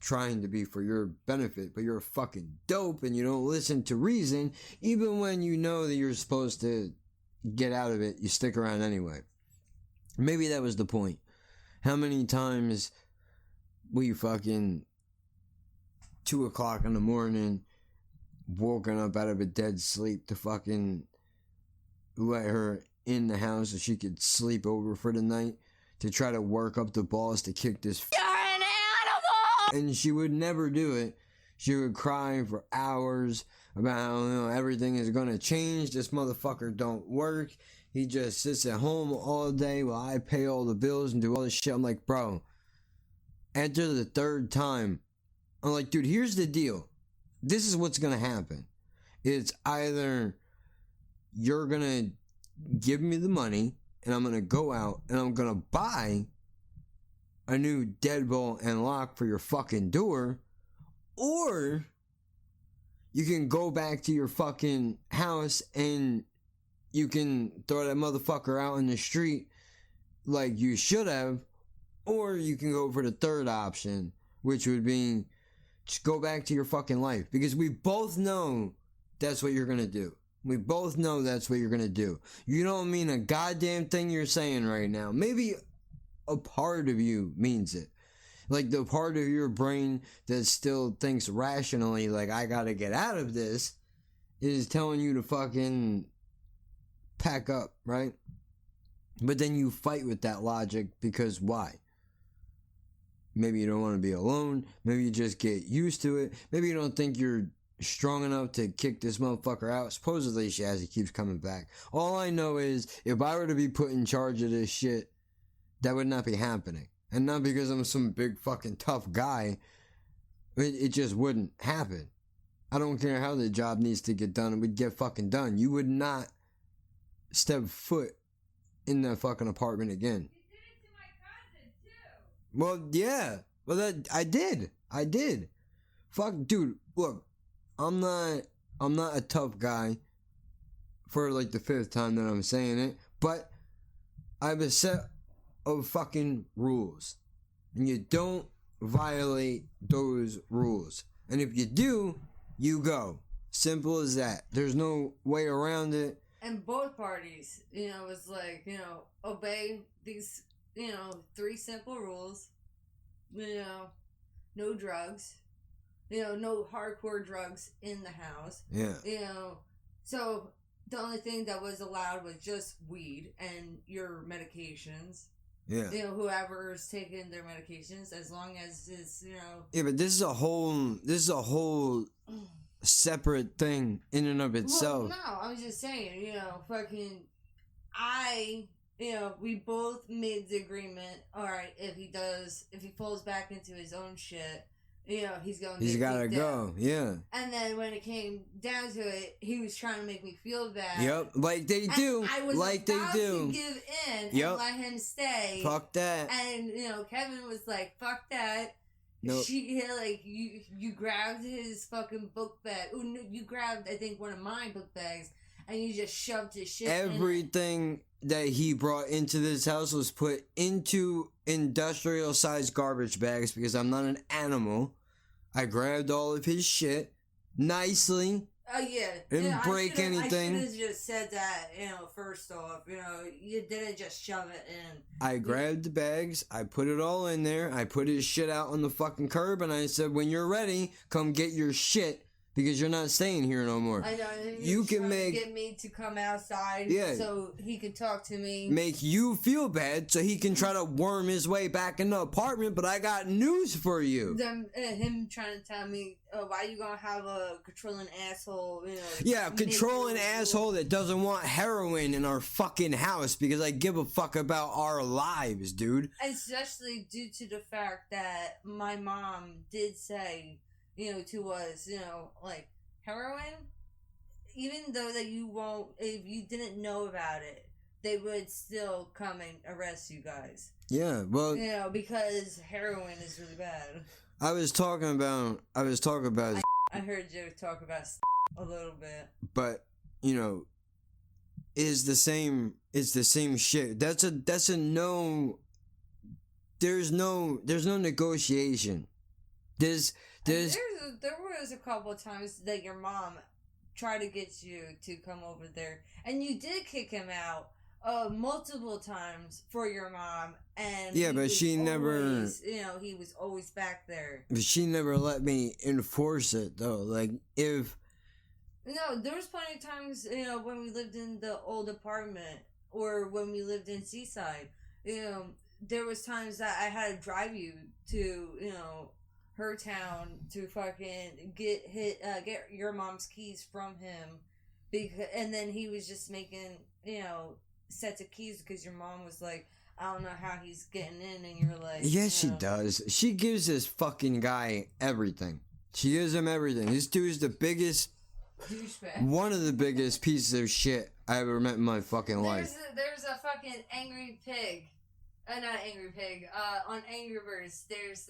trying to be for your benefit, but you're a fucking dope and you don't listen to reason. Even when you know that you're supposed to get out of it, you stick around anyway. Maybe that was the point. How many times we fucking 2 o'clock in the morning woken up out of a dead sleep to fucking let her in the house so she could sleep over for the night, to try to work up the balls to kick this You're an animal! And she would never do it. She would cry for hours about how, everything is gonna change. This motherfucker don't work. He just sits at home all day while I pay all the bills and do all this shit. I'm like, bro, after the third time, I'm like, dude, here's the deal. This is what's gonna happen. It's either you're gonna give me the money and I'm gonna go out and I'm gonna buy a new deadbolt and lock for your fucking door, or you can go back to your fucking house and you can throw that motherfucker out in the street like you should have, or you can go for the third option, which would be just go back to your fucking life. Because we both know that's what you're gonna do. We both know that's what you're gonna do. You don't mean a goddamn thing you're saying right now. Maybe a part of you means it. Like the part of your brain that still thinks rationally, like, I gotta get out of this, is telling you to fucking pack up, right? But then you fight with that logic because why? Maybe you don't want to be alone. Maybe you just get used to it. Maybe you don't think you're strong enough to kick this motherfucker out. Supposedly she has. He keeps coming back. All I know is if I were to be put in charge of this shit, that would not be happening. And not because I'm some big fucking tough guy. It just wouldn't happen. I don't care how the job needs to get done. It would get fucking done. You would not step foot in that fucking apartment again. You did it to my cousin, too. Well, yeah. Well, that I did. Fuck, dude. Look, I'm not a tough guy for like the 5th time that I'm saying it, but I have a set of fucking rules, and you don't violate those rules. And if you do, you go. Simple as that. There's no way around it. And both parties, was like, obey these, 3 simple rules. No drugs. No hardcore drugs in the house. Yeah. So the only thing that was allowed was just weed and your medications. Yeah. Whoever's taking their medications, as long as it's, Yeah, but this is a whole separate thing in and of itself. Well, no, I was just saying, we both made the agreement, alright, if he falls back into his own shit, you know, he's going. He's gotta go. Yeah. And then when it came down to it, he was trying to make me feel bad. Yep, like they do. I was like they about do. to give in Yep. and let him stay. Fuck that. And you know, Kevin was like, "Fuck that." Nope. You grabbed his fucking book bag. Ooh, no, you grabbed, I think, one of my book bags, and you just shoved his shit. Everything that he brought into this house was put into industrial sized garbage bags because I'm not an animal. I grabbed all of his shit nicely. Oh yeah, Didn't break anything. I should have just said that, you know. First off, you know, you didn't just shove it in. I grabbed the bags, I put it all in there, I put his shit out on the fucking curb, and I said, when you're ready, come get your shit, because you're not staying here no more. I know, and you can get me to come outside so he can talk to me. Make you feel bad so he can try to worm his way back in the apartment, but I got news for you. Him trying to tell me, why you gonna have a controlling asshole, you know. Yeah, controlling asshole that doesn't want heroin in our fucking house because I give a fuck about our lives, dude. Especially due to the fact that my mom did say, you know, to us, you know, like, heroin, even though that you won't, if you didn't know about it, they would still come and arrest you guys. Yeah, well, you know, because heroin is really bad. I was talking about I heard you talk about a little bit. But, you know, it's the same shit. That's a no, there's no negotiation. There was a couple of times that your mom tried to get you to come over there, and you did kick him out multiple times for your mom, and yeah, but she never, you know, he was always back there. But she never let me enforce it though. Like if there was plenty of times, you know, when we lived in the old apartment or when we lived in Seaside, you know, there was times that I had to drive you to, you know, her town to fucking get your mom's keys from him, and then he was just making, you know, sets of keys because your mom was like, I don't know how he's getting in, and you're like, yes, she does. She gives this fucking guy everything. She gives him everything. This dude's the biggest douchebag. One of the biggest pieces of shit I ever met in my fucking life. There's a fucking angry pig. Not angry pig. On Angry Birds, there's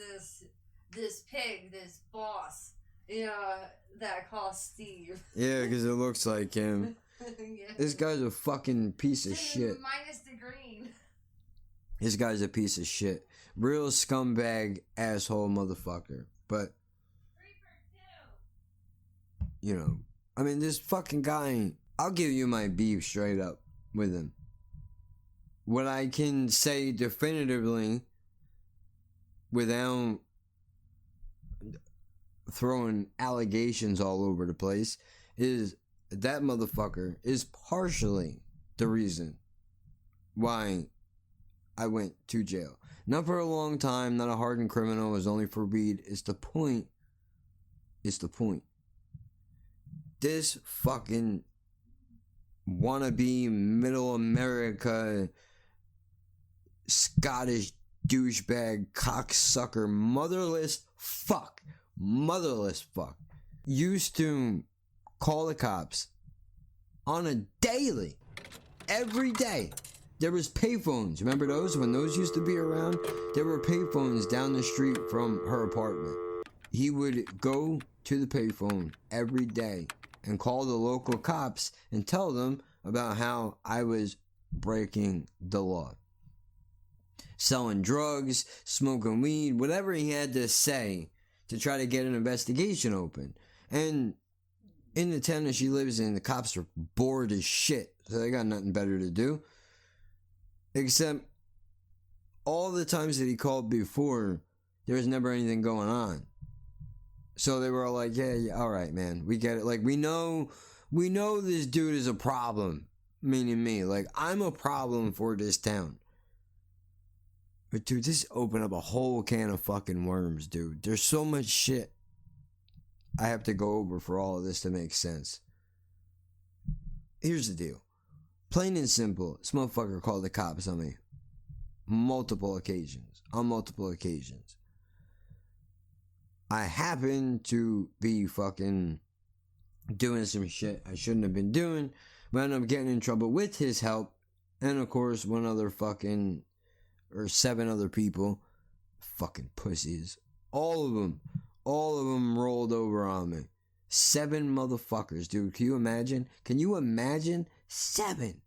this pig, this boss, you know, that I call Steve. Yeah, because it looks like him. Yeah. This guy's a fucking piece of shit. Minus the green. This guy's a piece of shit. Real scumbag, asshole motherfucker. But, you know, I mean, this fucking guy, I'll give you my beef straight up with him. What I can say definitively, without throwing allegations all over the place, is that motherfucker is partially the reason why I went to jail. Not for a long time, not a hardened criminal, it was only for weed. It's the point. This fucking wannabe middle America Scottish douchebag cocksucker motherless fuck used to call the cops on a daily, every day. There was payphones. Remember those? When those used to be around, there were payphones down the street from her apartment. He would go to the payphone every day and call the local cops and tell them about how I was breaking the law. Selling drugs, smoking weed, whatever he had to say to try to get an investigation open. And in the town that she lives in, the cops are bored as shit, so they got nothing better to do. Except all the times that he called before, there was never anything going on. So they were all like, yeah, all right, man, we get it. Like, we know this dude is a problem, meaning me. Like, I'm a problem for this town. But dude, this opened up a whole can of fucking worms, dude. There's so much shit I have to go over for all of this to make sense. Here's the deal. Plain and simple, this motherfucker called the cops on me. On multiple occasions. I happened to be fucking doing some shit I shouldn't have been doing, but I ended up getting in trouble with his help, and of course, 7 other people, fucking pussies, all of them rolled over on me. 7 motherfuckers, dude. Can you imagine? 7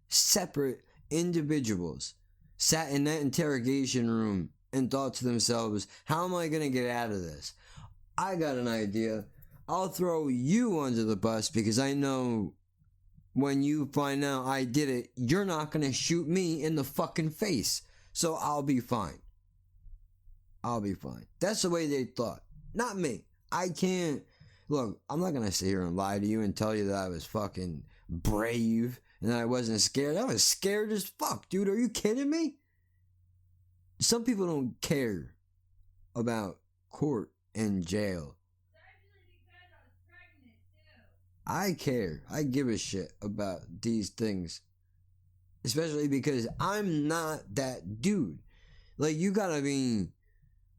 separate individuals sat in that interrogation room and thought to themselves, how am I going to get out of this? I got an idea. I'll throw you under the bus because I know when you find out I did it, you're not going to shoot me in the fucking face. So I'll be fine. That's the way they thought. Not me. I can't. Look, I'm not going to sit here and lie to you and tell you that I was fucking brave and that I wasn't scared. I was scared as fuck, dude. Are you kidding me? Some people don't care about court and jail. I care. I give a shit about these things. Especially because I'm not that dude. Like, you gotta be,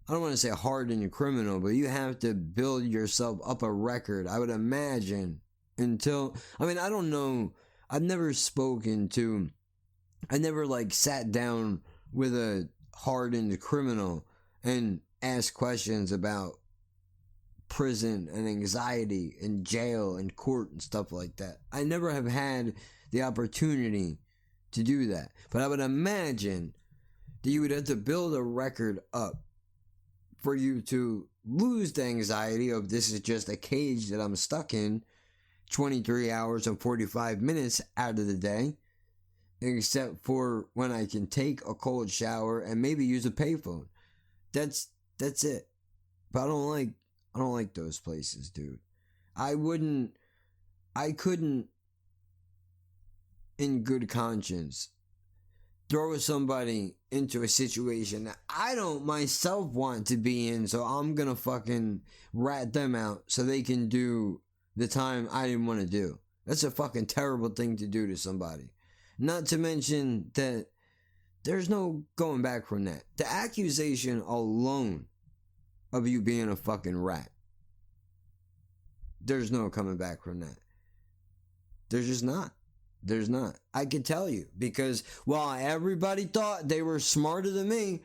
I don't want to say hardened criminal, but you have to build yourself up a record, I would imagine, until, I mean, I don't know, I never sat down with a hardened criminal and asked questions about prison and anxiety and jail and court and stuff like that. I never have had the opportunity to do that. But I would imagine that you would have to build a record up for you to lose the anxiety of this is just a cage that I'm stuck in 23 hours and 45 minutes out of the day, except for when I can take a cold shower and maybe use a payphone. That's it. But I don't like those places, dude. I couldn't in good conscience throw somebody into a situation that I don't myself want to be in, so I'm gonna fucking rat them out so they can do the time I didn't want to do. That's a fucking terrible thing to do to somebody. Not to mention that there's no going back from that. The accusation alone of you being a fucking rat, there's no coming back from that. There's just not. There's not. I can tell you, because while everybody thought they were smarter than me,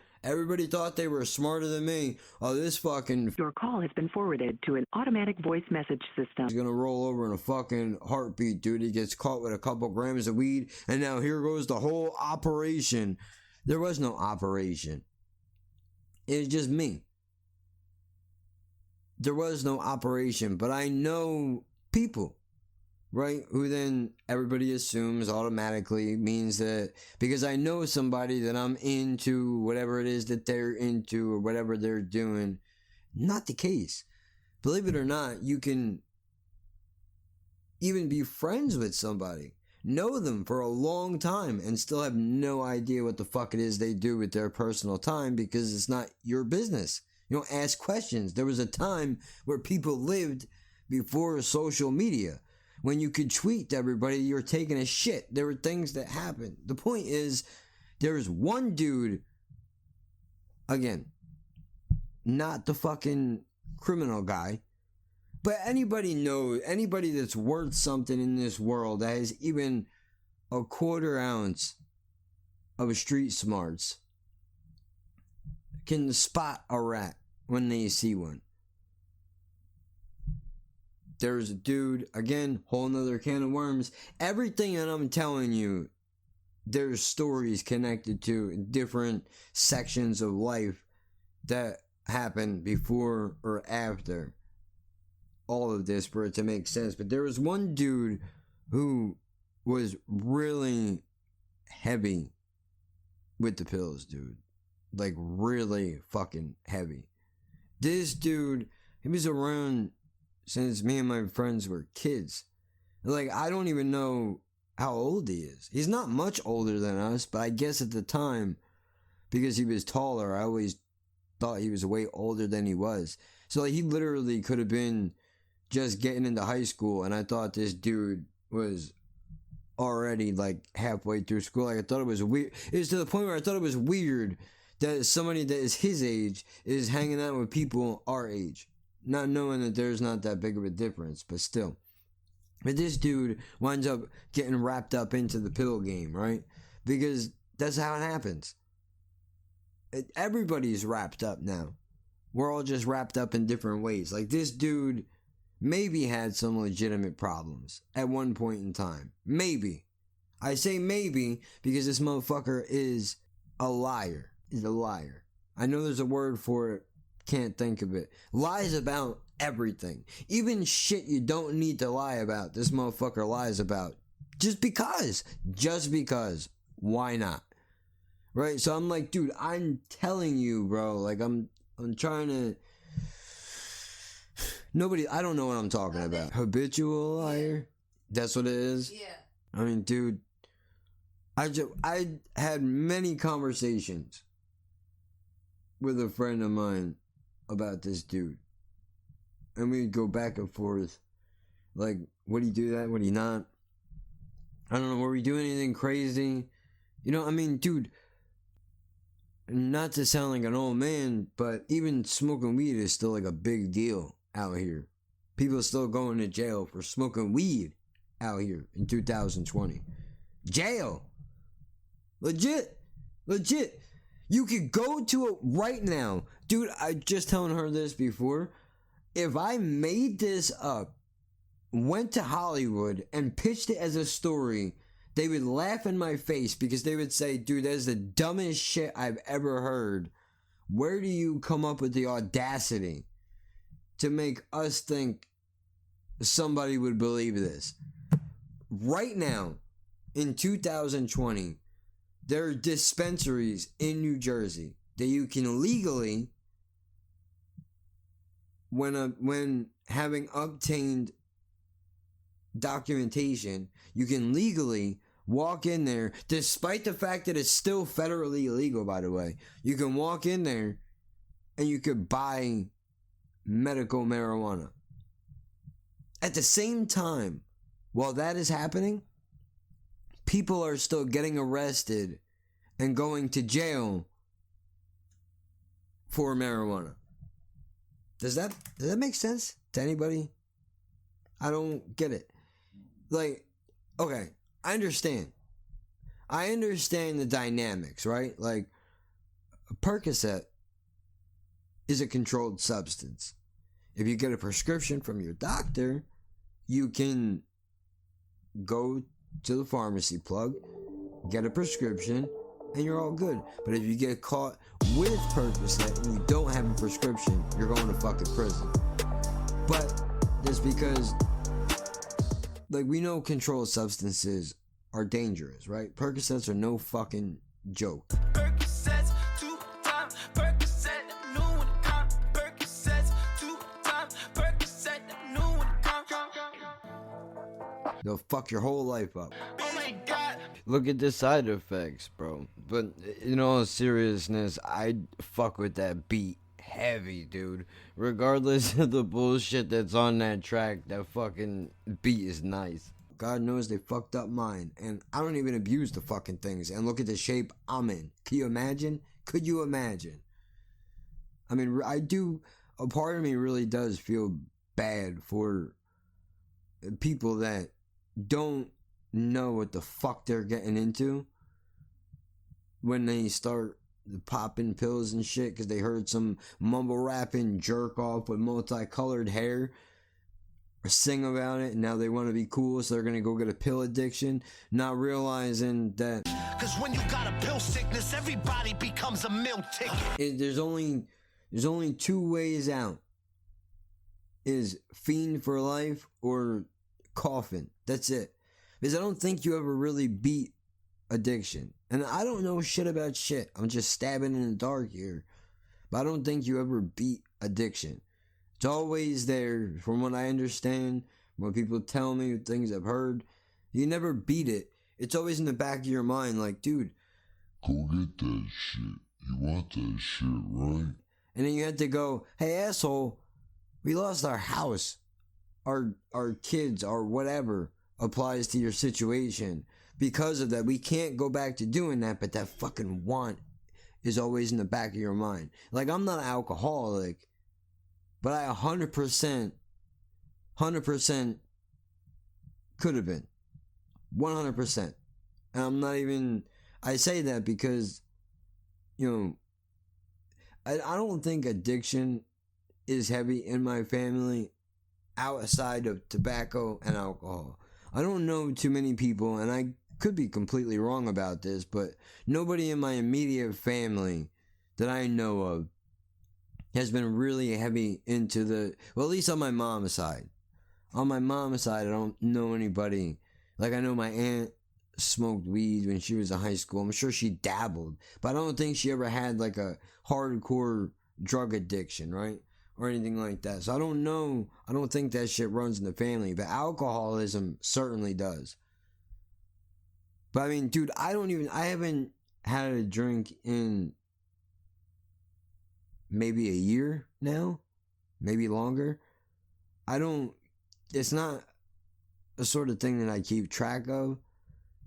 oh, this fucking... Your call has been forwarded to an automatic voice message system. He's gonna roll over in a fucking heartbeat, dude. He gets caught with a couple grams of weed, and now here goes the whole operation. There was no operation. It was just me. There was no operation, but I know people, right? Who then everybody assumes automatically means that because I know somebody that I'm into whatever it is that they're into or whatever they're doing. Not the case. Believe it or not, you can even be friends with somebody, know them for a long time, and still have no idea what the fuck it is they do with their personal time because it's not your business. You don't ask questions. There was a time where people lived before social media, when you could tweet to everybody you're taking a shit. There were things that happened. The point is, there's one dude, again, not the fucking criminal guy, but anybody that's worth something in this world that has even a quarter ounce of street smarts can spot a rat when they see one. There's a dude, again, whole nother can of worms. Everything that I'm telling you, there's stories connected to in different sections of life that happened before or after all of this for it to make sense. But there was one dude who was really heavy with the pills, dude. Like, really fucking heavy. This dude, he was around since me and my friends were kids. Like, I don't even know how old he is. He's not much older than us, but I guess at the time, because he was taller, I always thought he was way older than he was. So, like, he literally could have been just getting into high school, and I thought this dude was already, like, halfway through school. Like, I thought it was weird. It was to the point where I thought it was weird that somebody that is his age is hanging out with people our age, not knowing that there's not that big of a difference, but still. But this dude winds up getting wrapped up into the pill game, right? Because that's how it happens. Everybody's wrapped up now. We're all just wrapped up in different ways. Like, this dude maybe had some legitimate problems at one point in time. Maybe. I say maybe because this motherfucker is a liar. He's a liar. I know there's a word for it. Can't think of it. Lies about everything. Even shit you don't need to lie about, this motherfucker lies about. Just because. Just because. Why not? Right? So I'm like, dude, I'm telling you, bro. Like, I'm trying to... I don't know what I'm talking about. Habitual liar? That's what it is? Yeah. I mean, dude, I had many conversations with a friend of mine about this dude. And we'd go back and forth. Like, would he do that? Would he not? I don't know. Were we doing anything crazy? You know, I mean, dude, not to sound like an old man, but even smoking weed is still like a big deal out here. People are still going to jail for smoking weed out here in 2020. Jail. Legit. You could go to it right now. Dude, I just telling her this before. If I made this up, went to Hollywood and pitched it as a story, they would laugh in my face because they would say, dude, that's the dumbest shit I've ever heard. Where do you come up with the audacity to make us think somebody would believe this? Right now, in 2020, there are dispensaries in New Jersey that you can legally, when having obtained documentation, you can legally walk in there, despite the fact that it's still federally illegal, by the way. You can walk in there and you could buy medical marijuana. At the same time, while that is happening, people are still getting arrested and going to jail for marijuana. Does that make sense to anybody? I don't get it. Like, okay, I understand the dynamics, right? Like, a Percocet is a controlled substance. If you get a prescription from your doctor, you can go to the pharmacy plug, get a prescription, and you're all good. But if you get caught with Percocet and you don't have a prescription, you're going to fucking prison. But that's because, like, we know controlled substances are dangerous, right? Percocets are no fucking joke. Percocets, 2 times, Percocet, new one come. Percocets, 2 times, Percocet, new one come. They'll fuck your whole life up. Oh my God. Look at the side effects, bro. But in all seriousness, I'd fuck with that beat heavy, dude. Regardless of the bullshit that's on that track, that fucking beat is nice. God knows they fucked up mine, and I don't even abuse the fucking things, and look at the shape I'm in. Can you imagine? Could you imagine? I mean, I do, a part of me really does feel bad for people that don't know what the fuck they're getting into when they start popping pills and shit because they heard some mumble rapping jerk off with multicolored hair or sing about it, and now they want to be cool, so they're gonna go get a pill addiction, not realizing that Cause when you got a pill sickness, everybody becomes a meal ticket. there's only 2 ways out: is fiend for life or coffin. That's it. Because I don't think you ever really beat addiction. And I don't know shit about shit. I'm just stabbing in the dark here. But I don't think you ever beat addiction. It's always there, from what I understand, when people tell me things I've heard. You never beat it. It's always in the back of your mind, like, dude, go get that shit. You want that shit, right? And then you had to go, hey, asshole, we lost our house. Our kids, our whatever applies to your situation. Because of that, we can't go back to doing that, but that fucking want is always in the back of your mind. Like, I'm not an alcoholic, but I 100% could have been. 100%. And I'm not even, I say that because, you know, I don't think addiction is heavy in my family outside of tobacco and alcohol. I don't know too many people, and I could be completely wrong about this, but nobody in my immediate family that I know of has been really heavy into the, well, at least on my mom's side. On my mom's side, I don't know anybody. Like, I know my aunt smoked weed when she was in high school. I'm sure she dabbled, but I don't think she ever had like a hardcore drug addiction, right? Or anything like that. So I don't know. I don't think that shit runs in the family, but alcoholism certainly does. But I mean, dude, I haven't had a drink in maybe a year now, maybe longer. It's not a sort of thing that I keep track of.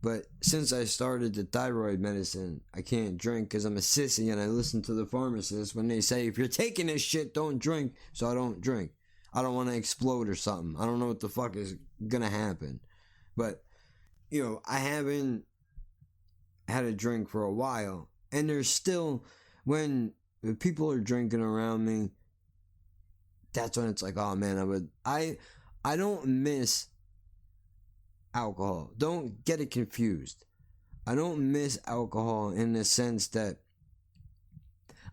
But since I started the thyroid medicine, I can't drink because I'm a sissy, and I listen to the pharmacist when they say, if you're taking this shit, don't drink. So I don't drink. I don't want to explode or something. I don't know what the fuck is going to happen. But, you know, I haven't had a drink for a while. And there's still, when people are drinking around me, that's when it's like, oh man, I don't miss alcohol. Don't get it confused. I don't miss alcohol in the sense that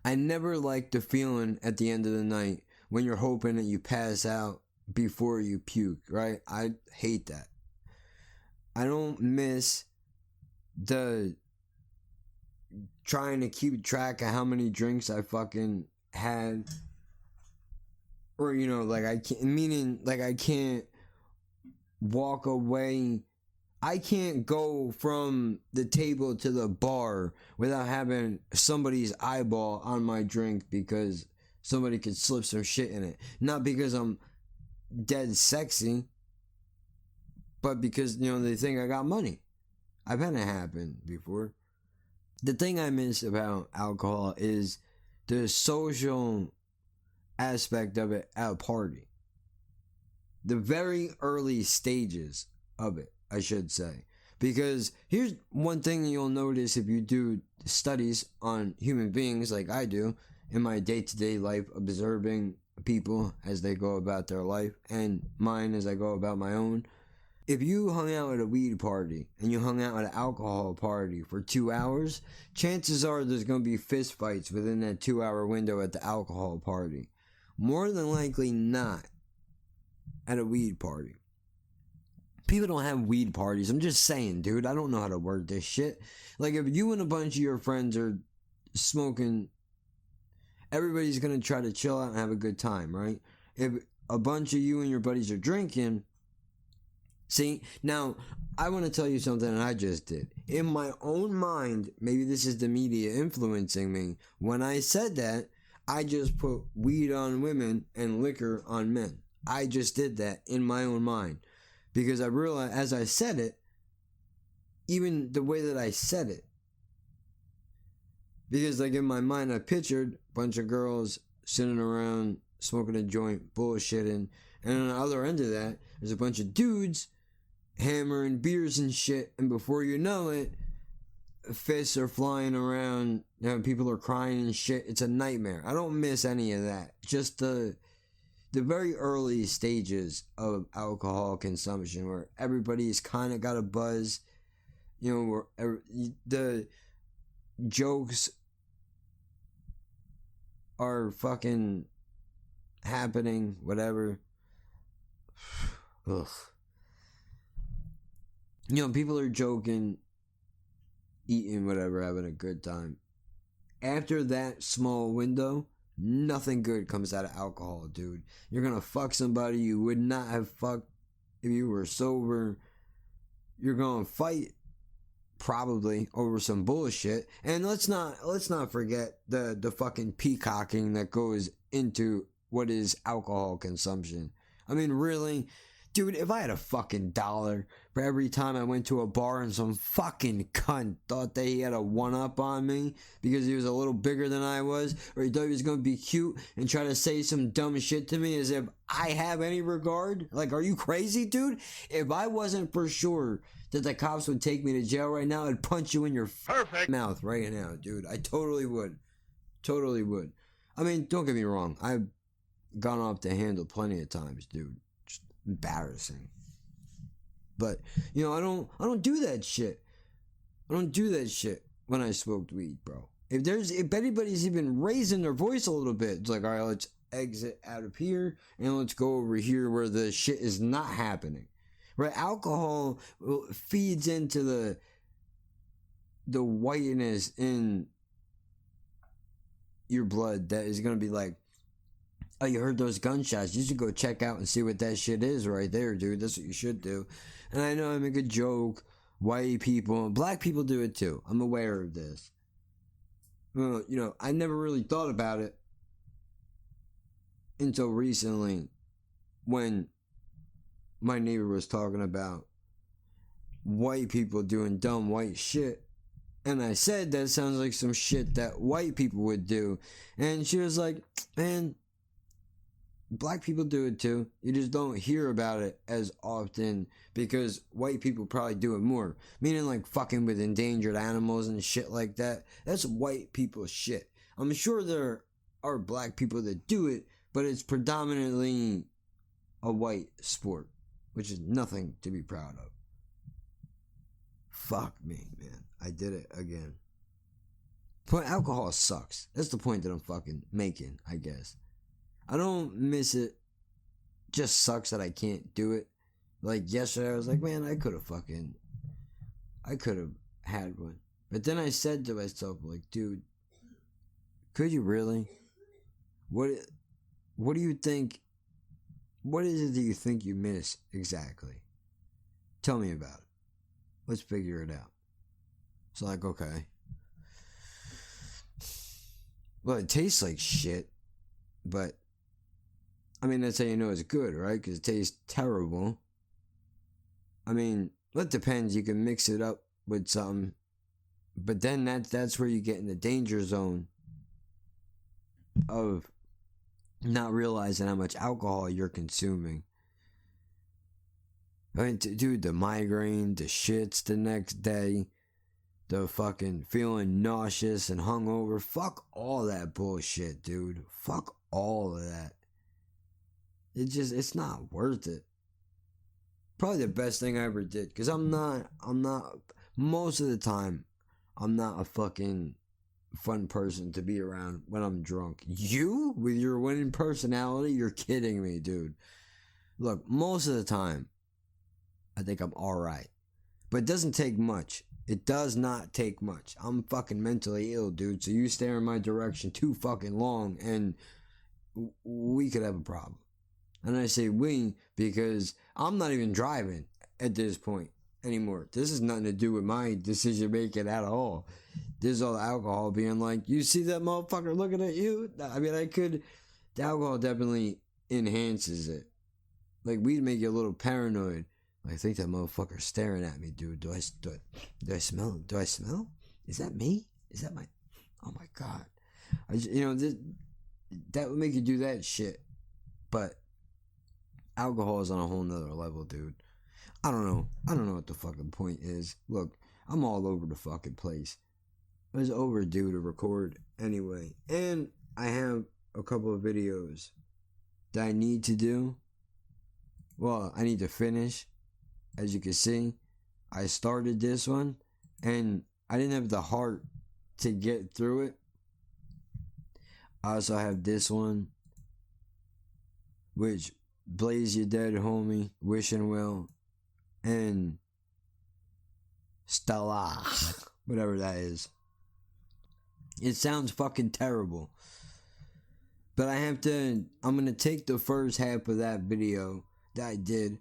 I never like the feeling at the end of the night when you're hoping that you pass out before you puke, right? I hate that. I don't miss the trying to keep track of how many drinks I fucking had. Or, you know, like I can't walk away. I can't go from the table to the bar without having somebody's eyeball on my drink because somebody could slip some shit in it. Not because I'm dead sexy, but because, you know, they think I got money. I've had it happen before. The thing I miss about alcohol is the social aspect of it at a party. The very early stages of it, I should say. Because here's one thing you'll notice if you do studies on human beings like I do in my day-to-day life, observing people as they go about their life and mine as I go about my own. If you hung out at a weed party and you hung out at an alcohol party for 2 hours, chances are there's going to be fist fights within that 2-hour window at the alcohol party. More than likely not at a weed party. People don't have weed parties. I'm just saying, dude. I don't know how to word this shit. Like, if you and a bunch of your friends are smoking, everybody's going to try to chill out and have a good time, right? If a bunch of you and your buddies are drinking, see, now, I want to tell you something that I just did. In my own mind, maybe this is the media influencing me. When I said that, I just put weed on women and liquor on men. I just did that in my own mind. Because I realized as I said it, even the way that I said it. Because like in my mind I pictured a bunch of girls sitting around smoking a joint, bullshitting. And on the other end of that, there's a bunch of dudes hammering beers and shit. And before you know it, fists are flying around. You know, people are crying and shit. It's a nightmare. I don't miss any of that. Just the very early stages of alcohol consumption where everybody's kind of got a buzz, you know, where the jokes are fucking happening, whatever. Ugh. You know, people are joking, eating, whatever, having a good time. After that small window, nothing good comes out of alcohol, dude. You're gonna fuck somebody you would not have fucked if you were sober. You're gonna fight probably over some bullshit. And let's not forget the fucking peacocking that goes into what is alcohol consumption. I mean, really, Dude, if I had a fucking dollar for every time I went to a bar and some fucking cunt thought that he had a one-up on me because he was a little bigger than I was, or he thought he was gonna be cute and try to say some dumb shit to me as if I have any regard? Like, are you crazy, dude? If I wasn't for sure that the cops would take me to jail right now, I'd punch you in your mouth right now, dude. I totally would. Totally would. I mean, don't get me wrong. I've gone off the handle plenty of times, dude. Just embarrassing. But, you know, I don't do that shit. I don't do that shit when I smoked weed, bro. If anybody's even raising their voice a little bit, it's like, all right, let's exit out of here and let's go over here where the shit is not happening. Right? Alcohol feeds into the whiteness in your blood that is going to be like, oh, you heard those gunshots. You should go check out and see what that shit is right there, dude. That's what you should do. And I know I make a joke. White people, black people do it too. I'm aware of this. Well, you know, I never really thought about it until recently when my neighbor was talking about white people doing dumb white shit. And I said, that sounds like some shit that white people would do. And she was like, man, black people do it too. You just don't hear about it as often because white people probably do it more. Meaning like fucking with endangered animals and shit like that. That's white people shit. I'm sure there are black people that do it, but it's predominantly a white sport, which is nothing to be proud of. Fuck me, man. I did it again. But alcohol sucks. That's the point that I'm fucking making, I guess. I don't miss it. Just sucks that I can't do it. Like yesterday, I was like, man, I could have had one. But then I said to myself, like, dude, could you really? What do you think? What is it that you think you miss exactly? Tell me about it. Let's figure it out. It's like, okay. Well, it tastes like shit, but I mean, that's how you know it's good, right? Because it tastes terrible. I mean, it depends. You can mix it up with something, but then that's where you get in the danger zone of not realizing how much alcohol you're consuming. I mean, dude, the migraine, the shits the next day, the fucking feeling nauseous and hungover. Fuck all that bullshit, dude. Fuck all of that. It's not worth it. Probably the best thing I ever did. Because I'm not, most of the time, I'm not a fucking fun person to be around when I'm drunk. You? With your winning personality? You're kidding me, dude. Look, most of the time, I think I'm alright. But it doesn't take much. It does not take much. I'm fucking mentally ill, dude. So you stare in my direction too fucking long and we could have a problem. And I say we because I'm not even driving at this point anymore. This has nothing to do with my decision making at all. This is all the alcohol being like, you see that motherfucker looking at you? I mean, the alcohol definitely enhances it. Like, we'd make you a little paranoid. I think that motherfucker's staring at me, dude. Do I smell? Do I smell? Is that me? Is that my... Oh my God. That would make you do that shit. But alcohol is on a whole nother level, dude. I don't know what the fucking point is. Look, I'm all over the fucking place. I was overdue to record anyway. And I have a couple of videos that I need to do. Well, I need to finish. As you can see, I started this one and I didn't have the heart to get through it. I also have this one, which Blaze Your Dead Homie, Wishing Well, and Stella, whatever that is. It sounds fucking terrible. But I'm gonna take the first half of that video that I did,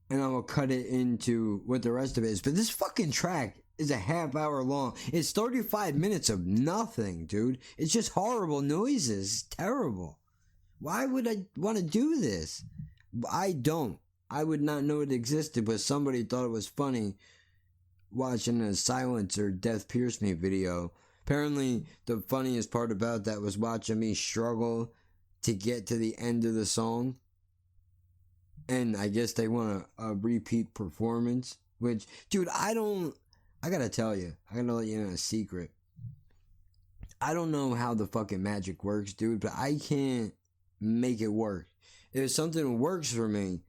and I will cut it into what the rest of it is. But this fucking track is a half hour long. It's 35 minutes of nothing, dude. It's just horrible noises. It's terrible. Why would I want to do this? I don't. I would not know it existed, but somebody thought it was funny watching a Silencer Death Pierce Me video. Apparently, the funniest part about that was watching me struggle to get to the end of the song. And I guess they want a repeat performance. Which, dude, I gotta tell you. I gotta let you in a secret. I don't know how the fucking magic works, dude, but I can't make it work. If something works for me,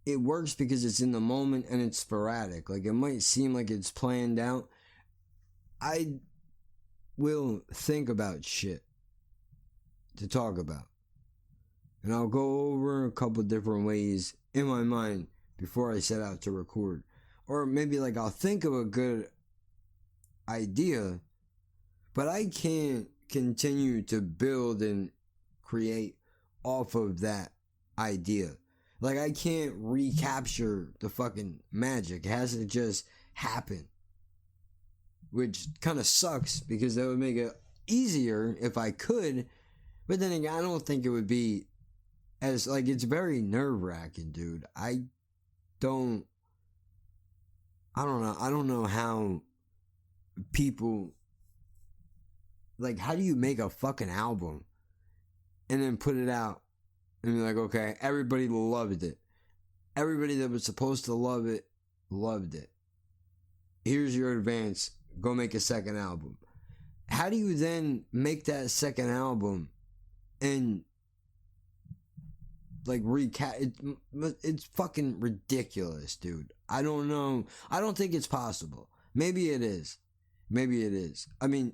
it works because it's in the moment and it's sporadic. Like, it might seem like it's planned out. I will think about shit to talk about. And I'll go over a couple different ways in my mind before I set out to record. Or maybe like I'll think of a good idea, but I can't continue to build and create off of that idea. Like, I can't recapture the fucking magic. It has to just happen. Which kind of sucks, because that would make it easier if I could. But then again, I don't think it would be as, like, it's very nerve-wracking, dude. I don't know. I don't know how people, like, how do you make a fucking album and then put it out and be like, okay, everybody loved it. Everybody that was supposed to love it, loved it. Here's your advance. Go make a second album. How do you then make that second album and, like, it's fucking ridiculous, dude. I don't know. I don't think it's possible. Maybe it is. Maybe it is. I mean,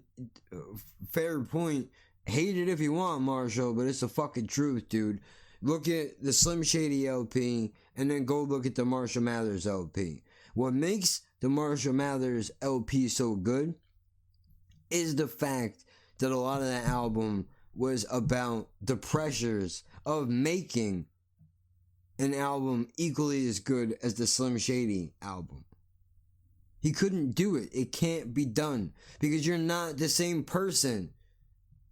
fair point. Hate it if you want, Marshall, but it's the fucking truth, dude. Look at the Slim Shady LP and then go look at the Marshall Mathers LP. What makes the Marshall Mathers LP so good is the fact that a lot of that album was about the pressures of making an album equally as good as the Slim Shady album. He couldn't do it. It can't be done because you're not the same person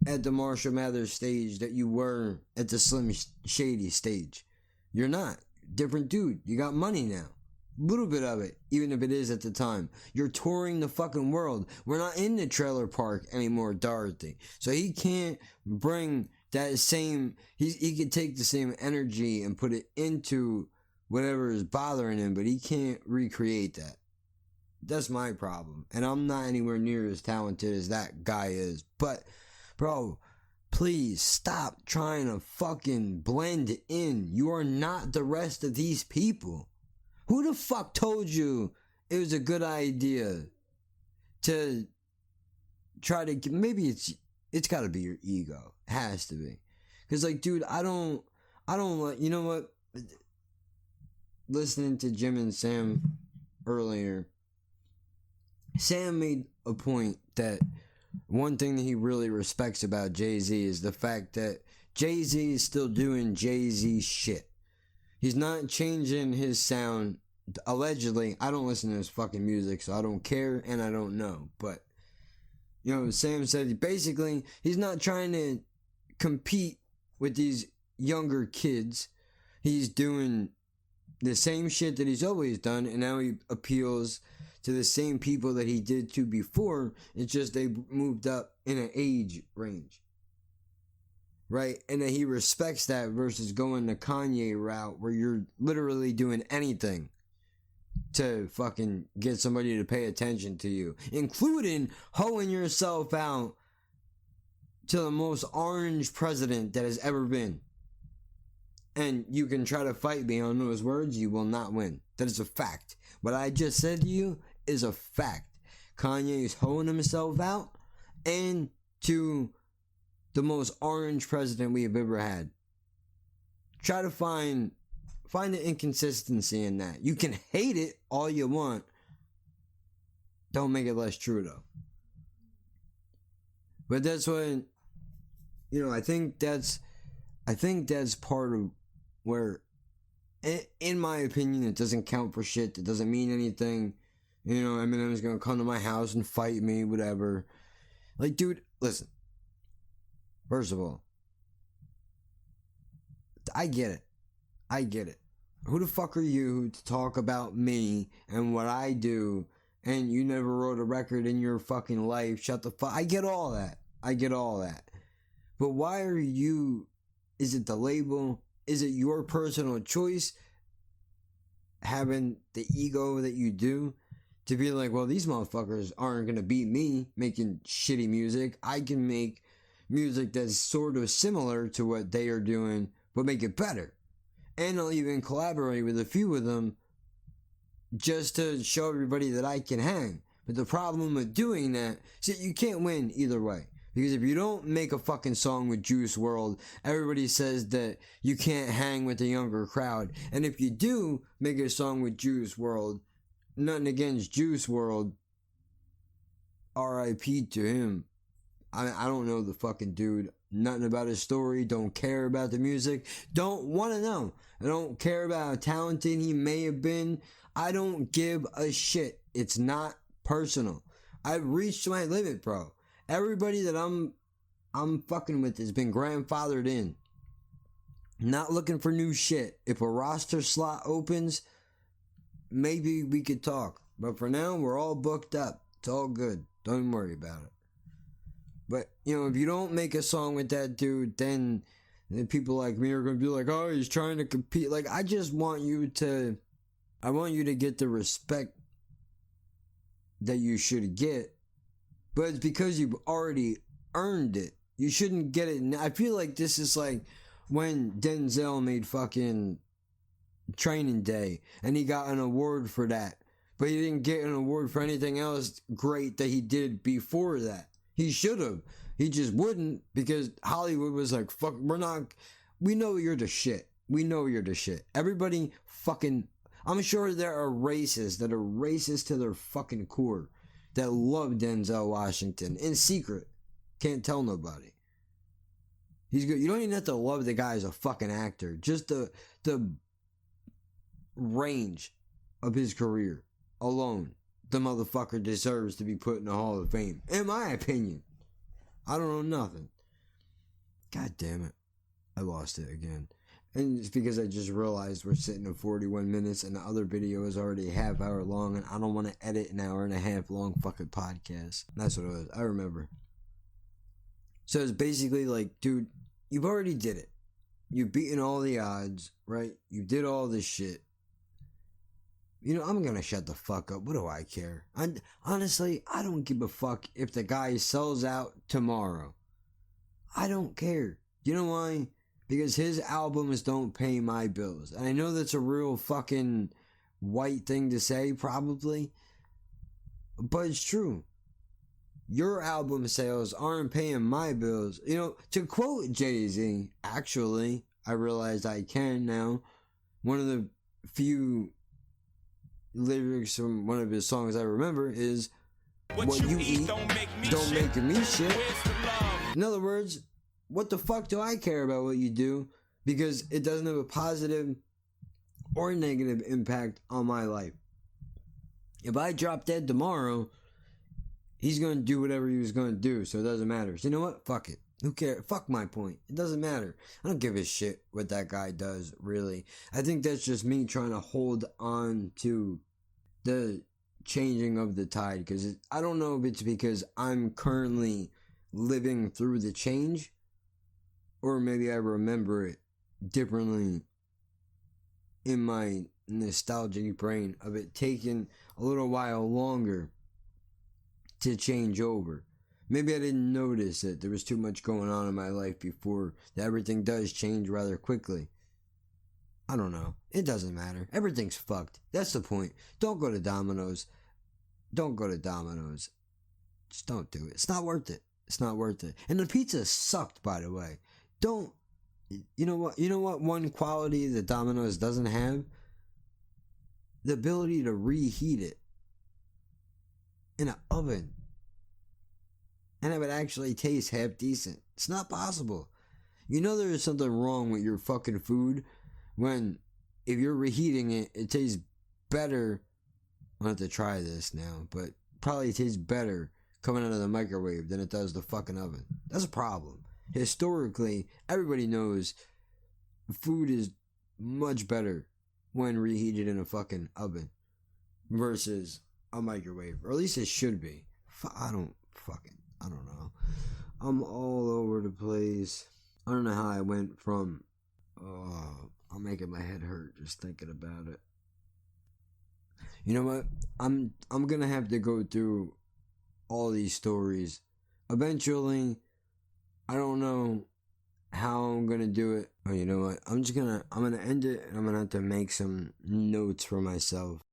at the Marshall Mathers stage that you were at the Slim Shady stage. You're not. Different dude. You got money now. Little bit of it, even if it is at the time. You're touring the fucking world. We're not in the trailer park anymore, Dorothy. So he can't bring that same, he could take the same energy and put it into whatever is bothering him, but he can't recreate that. That's my problem. And I'm not anywhere near as talented as that guy is. But, bro, please stop trying to fucking blend in. You are not the rest of these people. Who the fuck told you it was a good idea to try to, maybe it's gotta be your ego. It has to be. Cause like, dude, I don't like, you know what? Listening to Jim and Sam earlier, Sam made a point that one thing that he really respects about Jay-Z is the fact that Jay-Z is still doing Jay-Z shit. He's not changing his sound. Allegedly, I don't listen to his fucking music, so I don't care and I don't know. But, you know, Sam said basically he's not trying to compete with these younger kids. He's doing the same shit that he's always done, and now he appeals to the same people that he did to before. It's just they moved up in an age range. Right? And that he respects that versus going the Kanye route where you're literally doing anything to fucking get somebody to pay attention to you, including hoeing yourself out to the most orange president that has ever been. And you can try to fight me on those words, you will not win. That is a fact. What I just said to you is a fact. Kanye is hoeing himself out and to the most orange president we have ever had. Try to find the inconsistency in that. You can hate it all you want. Don't make it less true though. But that's what, you know, I think that's part of where, in my opinion, it doesn't count for shit. It doesn't mean anything. You know, Eminem's gonna come to my house and fight me, whatever. Like, dude, listen. First of all, I get it. Who the fuck are you to talk about me and what I do, and you never wrote a record in your fucking life? Shut the fuck. I get all that. But why are you... Is it the label? Is it your personal choice? Having the ego that you do to be like, well, these motherfuckers aren't gonna beat me making shitty music. I can make music that's sort of similar to what they are doing, but make it better. And I'll even collaborate with a few of them just to show everybody that I can hang. But the problem with doing that is that you can't win either way. Because if you don't make a fucking song with Juice WRLD, everybody says that you can't hang with the younger crowd. And if you do make a song with Juice WRLD, nothing against Juice WRLD, R.I.P. to him. I don't know the fucking dude. Nothing about his story. Don't care about the music. Don't want to know. I don't care about how talented he may have been. I don't give a shit. It's not personal. I've reached my limit, bro. Everybody that I'm fucking with has been grandfathered in. Not looking for new shit. If a roster slot opens, maybe we could talk. But for now, we're all booked up. It's all good. Don't worry about it. But, you know, if you don't make a song with that dude, then people like me are going to be like, oh, he's trying to compete. Like, I just want you to... I want you to get the respect that you should get. But it's because you've already earned it. You shouldn't get it. I feel like this is like when Denzel made fucking Training Day and he got an award for that. But he didn't get an award for anything else great that he did before that. He should have. He just wouldn't because Hollywood was like, fuck, we know you're the shit. We know you're the shit. Everybody fucking, I'm sure there are racists that are racist to their fucking core that love Denzel Washington in secret. Can't tell nobody. He's good. You don't even have to love the guy as a fucking actor. Just the range of his career alone. The motherfucker deserves to be put in the Hall of Fame. In my opinion. I don't know nothing. God damn it. I lost it again. And it's because I just realized we're sitting at 41 minutes and the other video is already a half hour long and I don't want to edit an hour and a half long fucking podcast. That's what it was. I remember. So it's basically like, dude, you've already did it. You've beaten all the odds, right? You did all this shit. You know, I'm gonna shut the fuck up. What do I care? Honestly, I don't give a fuck if the guy sells out tomorrow. I don't care. You know why? Because his albums don't pay my bills. And I know that's a real fucking white thing to say, probably. But it's true. Your album sales aren't paying my bills. You know, to quote Jay-Z, actually, I realized I can now. One of the few lyrics from one of his songs I remember is, what you eat don't make me shit. In other words, what the fuck do I care about what you do? Because it doesn't have a positive or negative impact on my life. If I drop dead tomorrow, he's going to do whatever he was going to do, so it doesn't matter. So you know what? Fuck it. Who cares? Fuck my point. It doesn't matter. I don't give a shit what that guy does, really. I think that's just me trying to hold on to the changing of the tide. Because I don't know if it's because I'm currently living through the change, or maybe I remember it differently in my nostalgic brain of it taking a little while longer to change over. Maybe I didn't notice that there was too much going on in my life before that everything does change rather quickly. I don't know. It doesn't matter. Everything's fucked. That's the point. Don't go to Domino's. Don't go to Domino's. Just don't do it. It's not worth it. It's not worth it. And the pizza sucked, by the way. Don't. You know what? You know what one quality that Domino's doesn't have? The ability to reheat it in an oven. And it would actually taste half decent. It's not possible. You know there is something wrong with your fucking food when if you're reheating it, it tastes better. I'll have to try this now, but probably tastes better coming out of the microwave than it does the fucking oven. That's a problem. Historically, everybody knows food is much better when reheated in a fucking oven versus a microwave, or at least it should be. I don't know. I'm all over the place. I don't know how I went from, I'm making my head hurt just thinking about it. You know what? I'm gonna have to go through all these stories. Eventually, I don't know how I'm gonna do it. Oh, you know what? I'm gonna end it, and I'm gonna have to make some notes for myself.